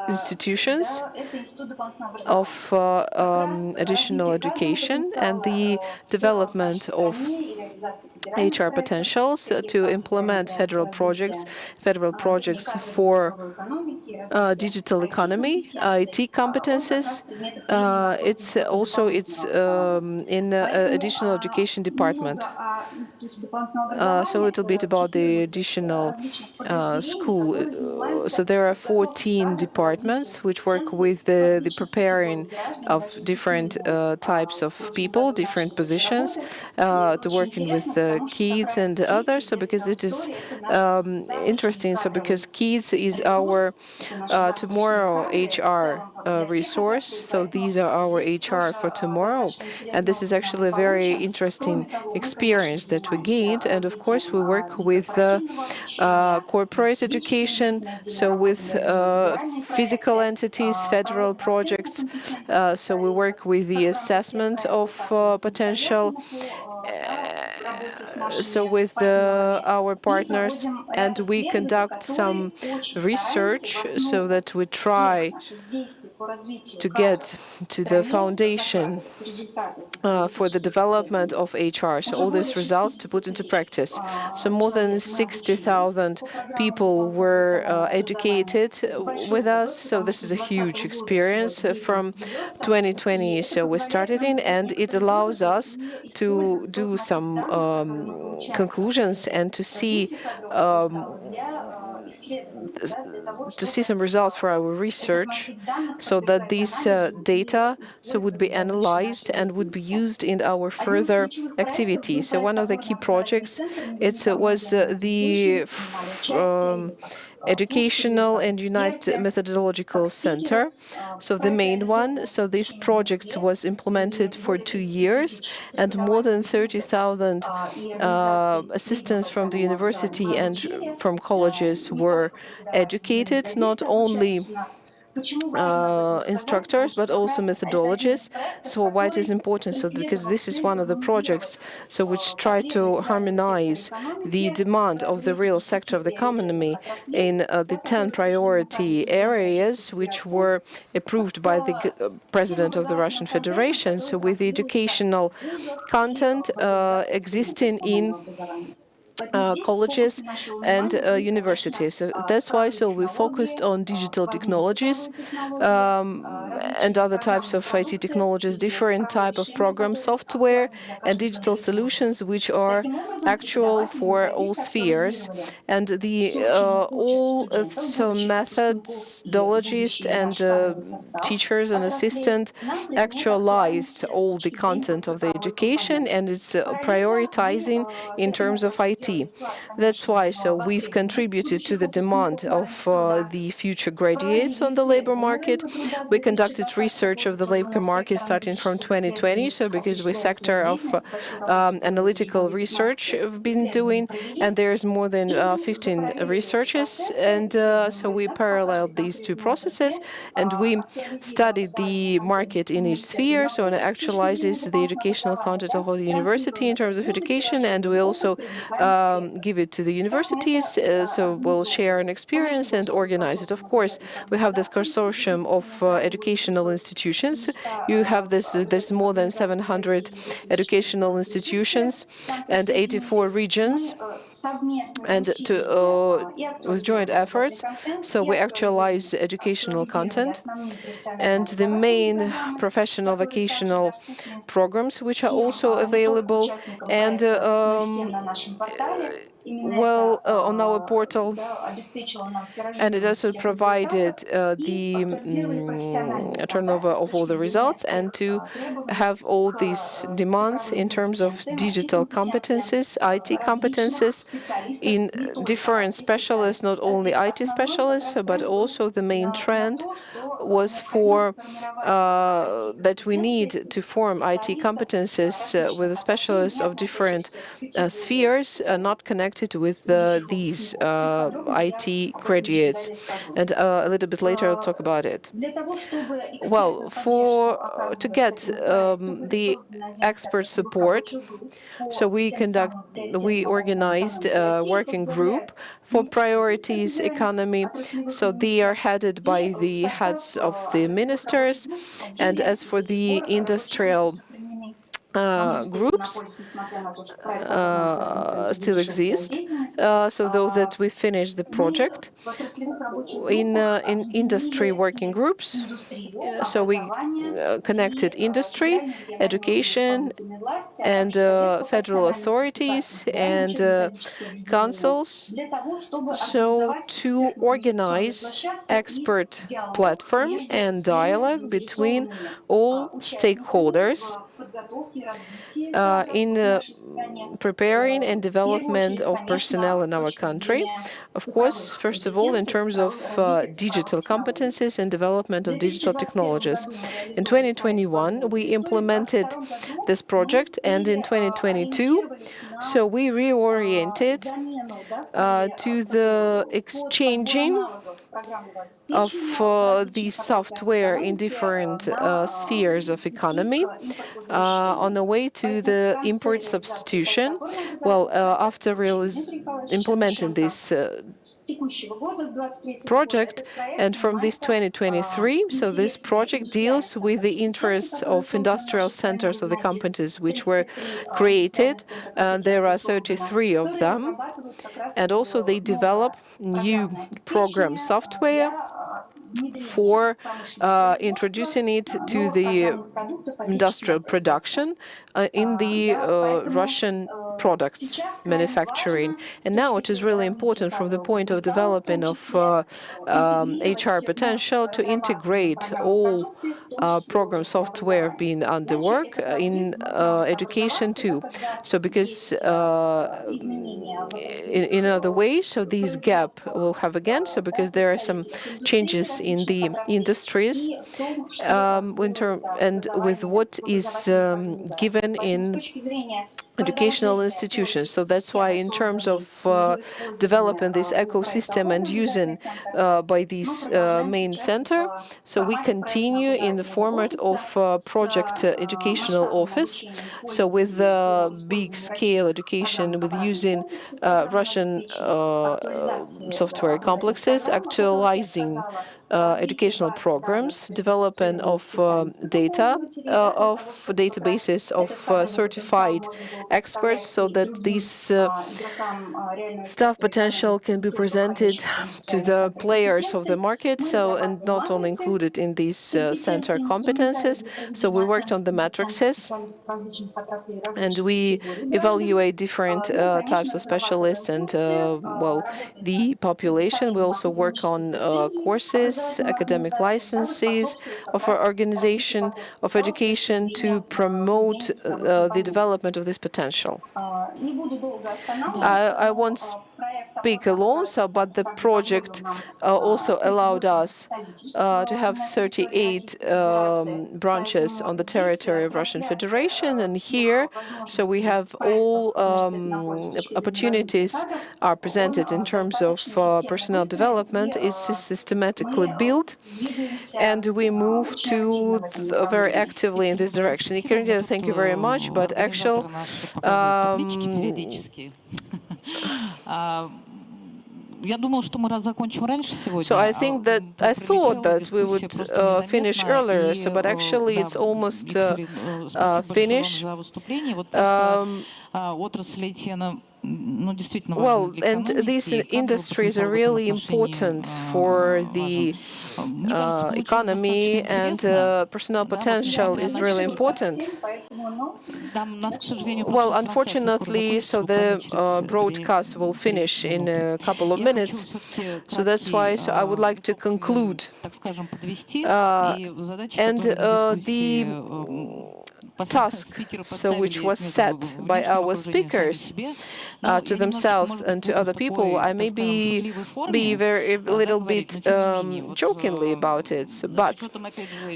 institutions of additional education and the development of HR potentials to implement federal projects for digital economy, IT competences. It's also in the additional education department. So a little bit about the additional school. So there are 14 departments which work with the preparing of different types of people, different positions, to working with kids and others. So because it is interesting, so because kids is our tomorrow HR resource. So these are our HR for tomorrow. And this is actually a very interesting experience that we gained. And of course, we work with corporate education, so with physical entities, federal projects. So we work with the assessment of potential. So with our partners, and we conduct some research so that we try to get to the foundation for the development of HR. So all these results to put into practice. So more than 60,000 people were educated with us. So this is a huge experience from 2020. So we started in, and it allows us to do some conclusions and to see some results for our research, so that these data would be analyzed and would be used in our further activities. So one of the key projects was the Educational and United Methodological Center. So the main one. So this project was implemented for 2 years, and more than 30,000 assistants from the university and from colleges were educated, not only instructors, but also methodologies. So why it is important? So because this is one of the projects which try to harmonize the demand of the real sector of the economy in the 10 priority areas which were approved by the President of the Russian Federation. So with the educational content existing in colleges and universities. So that's why we focused on digital technologies and other types of IT technologies, different type of program software and digital solutions which are actual for all spheres. And the all methodologists and teachers and assistants actualized all the content of the education, and it's prioritizing in terms of IT. That's why we've contributed to the demand of the future graduates on the labor market. We conducted research of the labor market starting from 2020, because we sector of analytical research have been doing, and there's more than 15 researchers, and so we paralleled these two processes, and we studied the market in each sphere, so it actualizes the educational content of the university in terms of education, and we also give it to the universities, so we'll share an experience and organize it. Of course, we have this consortium of educational institutions. You have there's more than 700 educational institutions and 84 regions, and with joint efforts, so we actualize educational content and the main professional vocational programs which are also available, and on our portal, and it also provided the turnover of all the results, and to have all these demands in terms of digital competences, IT competences in different specialists, not only IT specialists, but also the main trend was for that we need to form IT competences with specialists of different spheres, not connected with these IT graduates. And a little bit later I'll talk about it. Well, to get the expert support, so we organized a working group for priorities economy. So they are headed by the heads of the ministers, and as for the industrial groups still exist. So though that we finished the project in industry working groups, so we connected industry, education, and federal authorities and councils, so to organize expert platform and dialogue between all stakeholders in preparing and development of personnel in our country. Of course, first of all, in terms of digital competencies and development of digital technologies. In 2021, we implemented this project, and in 2022, so we reoriented to the exchanging of the software in different spheres of economy on the way to the import substitution. Well, after implementing this project, and from this 2023, so this project deals with the interests of industrial centers of the companies which were created. There are 33 of them, and also they develop new program software for introducing it to the industrial production in the Russian products manufacturing. And now it is really important from the point of development of HR potential to integrate all program software being under work in education too. So because in another way, so this gap will have again, so because there are some changes in the industries and with what is given in educational institutions. So that's why in terms of developing this ecosystem and using by this main center, so we continue in the format of project educational office. So with big scale education, with using Russian software complexes, actualizing educational programs, development of data, of databases of certified experts, so that this staff potential can be presented to the players of the market, so and not only included in these center competences. So we worked on the matrices, and we evaluate different types of specialists and well, the population. We also work on courses, academic licenses of our organization of education to promote the development of this potential. I won't speak alone, but the project also allowed us to have 38 branches on the territory of Russian Federation, and here, so we have all opportunities are presented in terms of personnel development. It's systematically built, and we move to very actively in this direction. Ekaterina, thank you very much, but actually, so I think that I thought that we would finish earlier, so but actually it's almost finished. Well, and these industries are really important for the economy, and personnel potential is really important. Well, unfortunately, so the broadcast will finish in a couple of minutes. So that's why I would like to conclude. And the task, so which was set by our speakers to themselves and to other people, I may be a little bit jokingly about it, but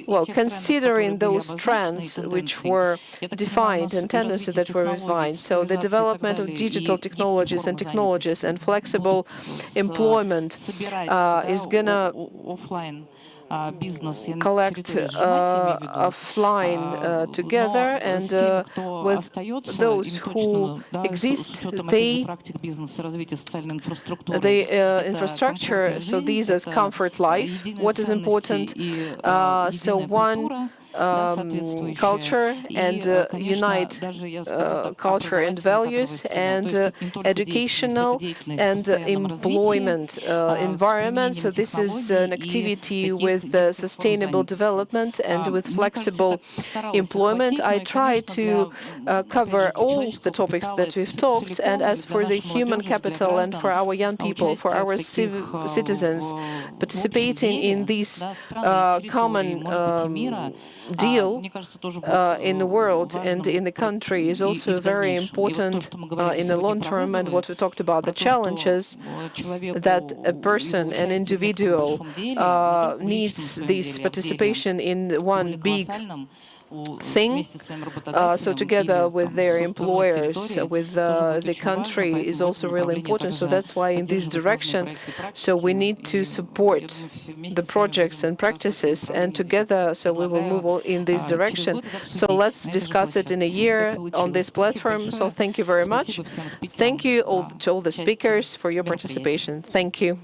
well, considering those trends which were defined and tendencies that were defined, so the development of digital technologies and flexible employment is gonna collect offline together, and with those who exist, the infrastructure, so these as comfort life, what is important, so one culture and unite culture and values, and educational and employment environment. So this is an activity with sustainable development and with flexible employment. I try to cover all the topics that we've talked, and as for the human capital and for our young people, for our citizens participating in this common deal in the world and in the country is also very important in the long term. And what we talked about, the challenges that a person, an individual needs this participation in one big thing, so together with their employers, with the country is also really important. So that's why in this direction, so we need to support the projects and practices, and together, so we will move in this direction. So let's discuss it in a year on this platform. So thank you very much. Thank you to all the speakers for your participation. Thank you.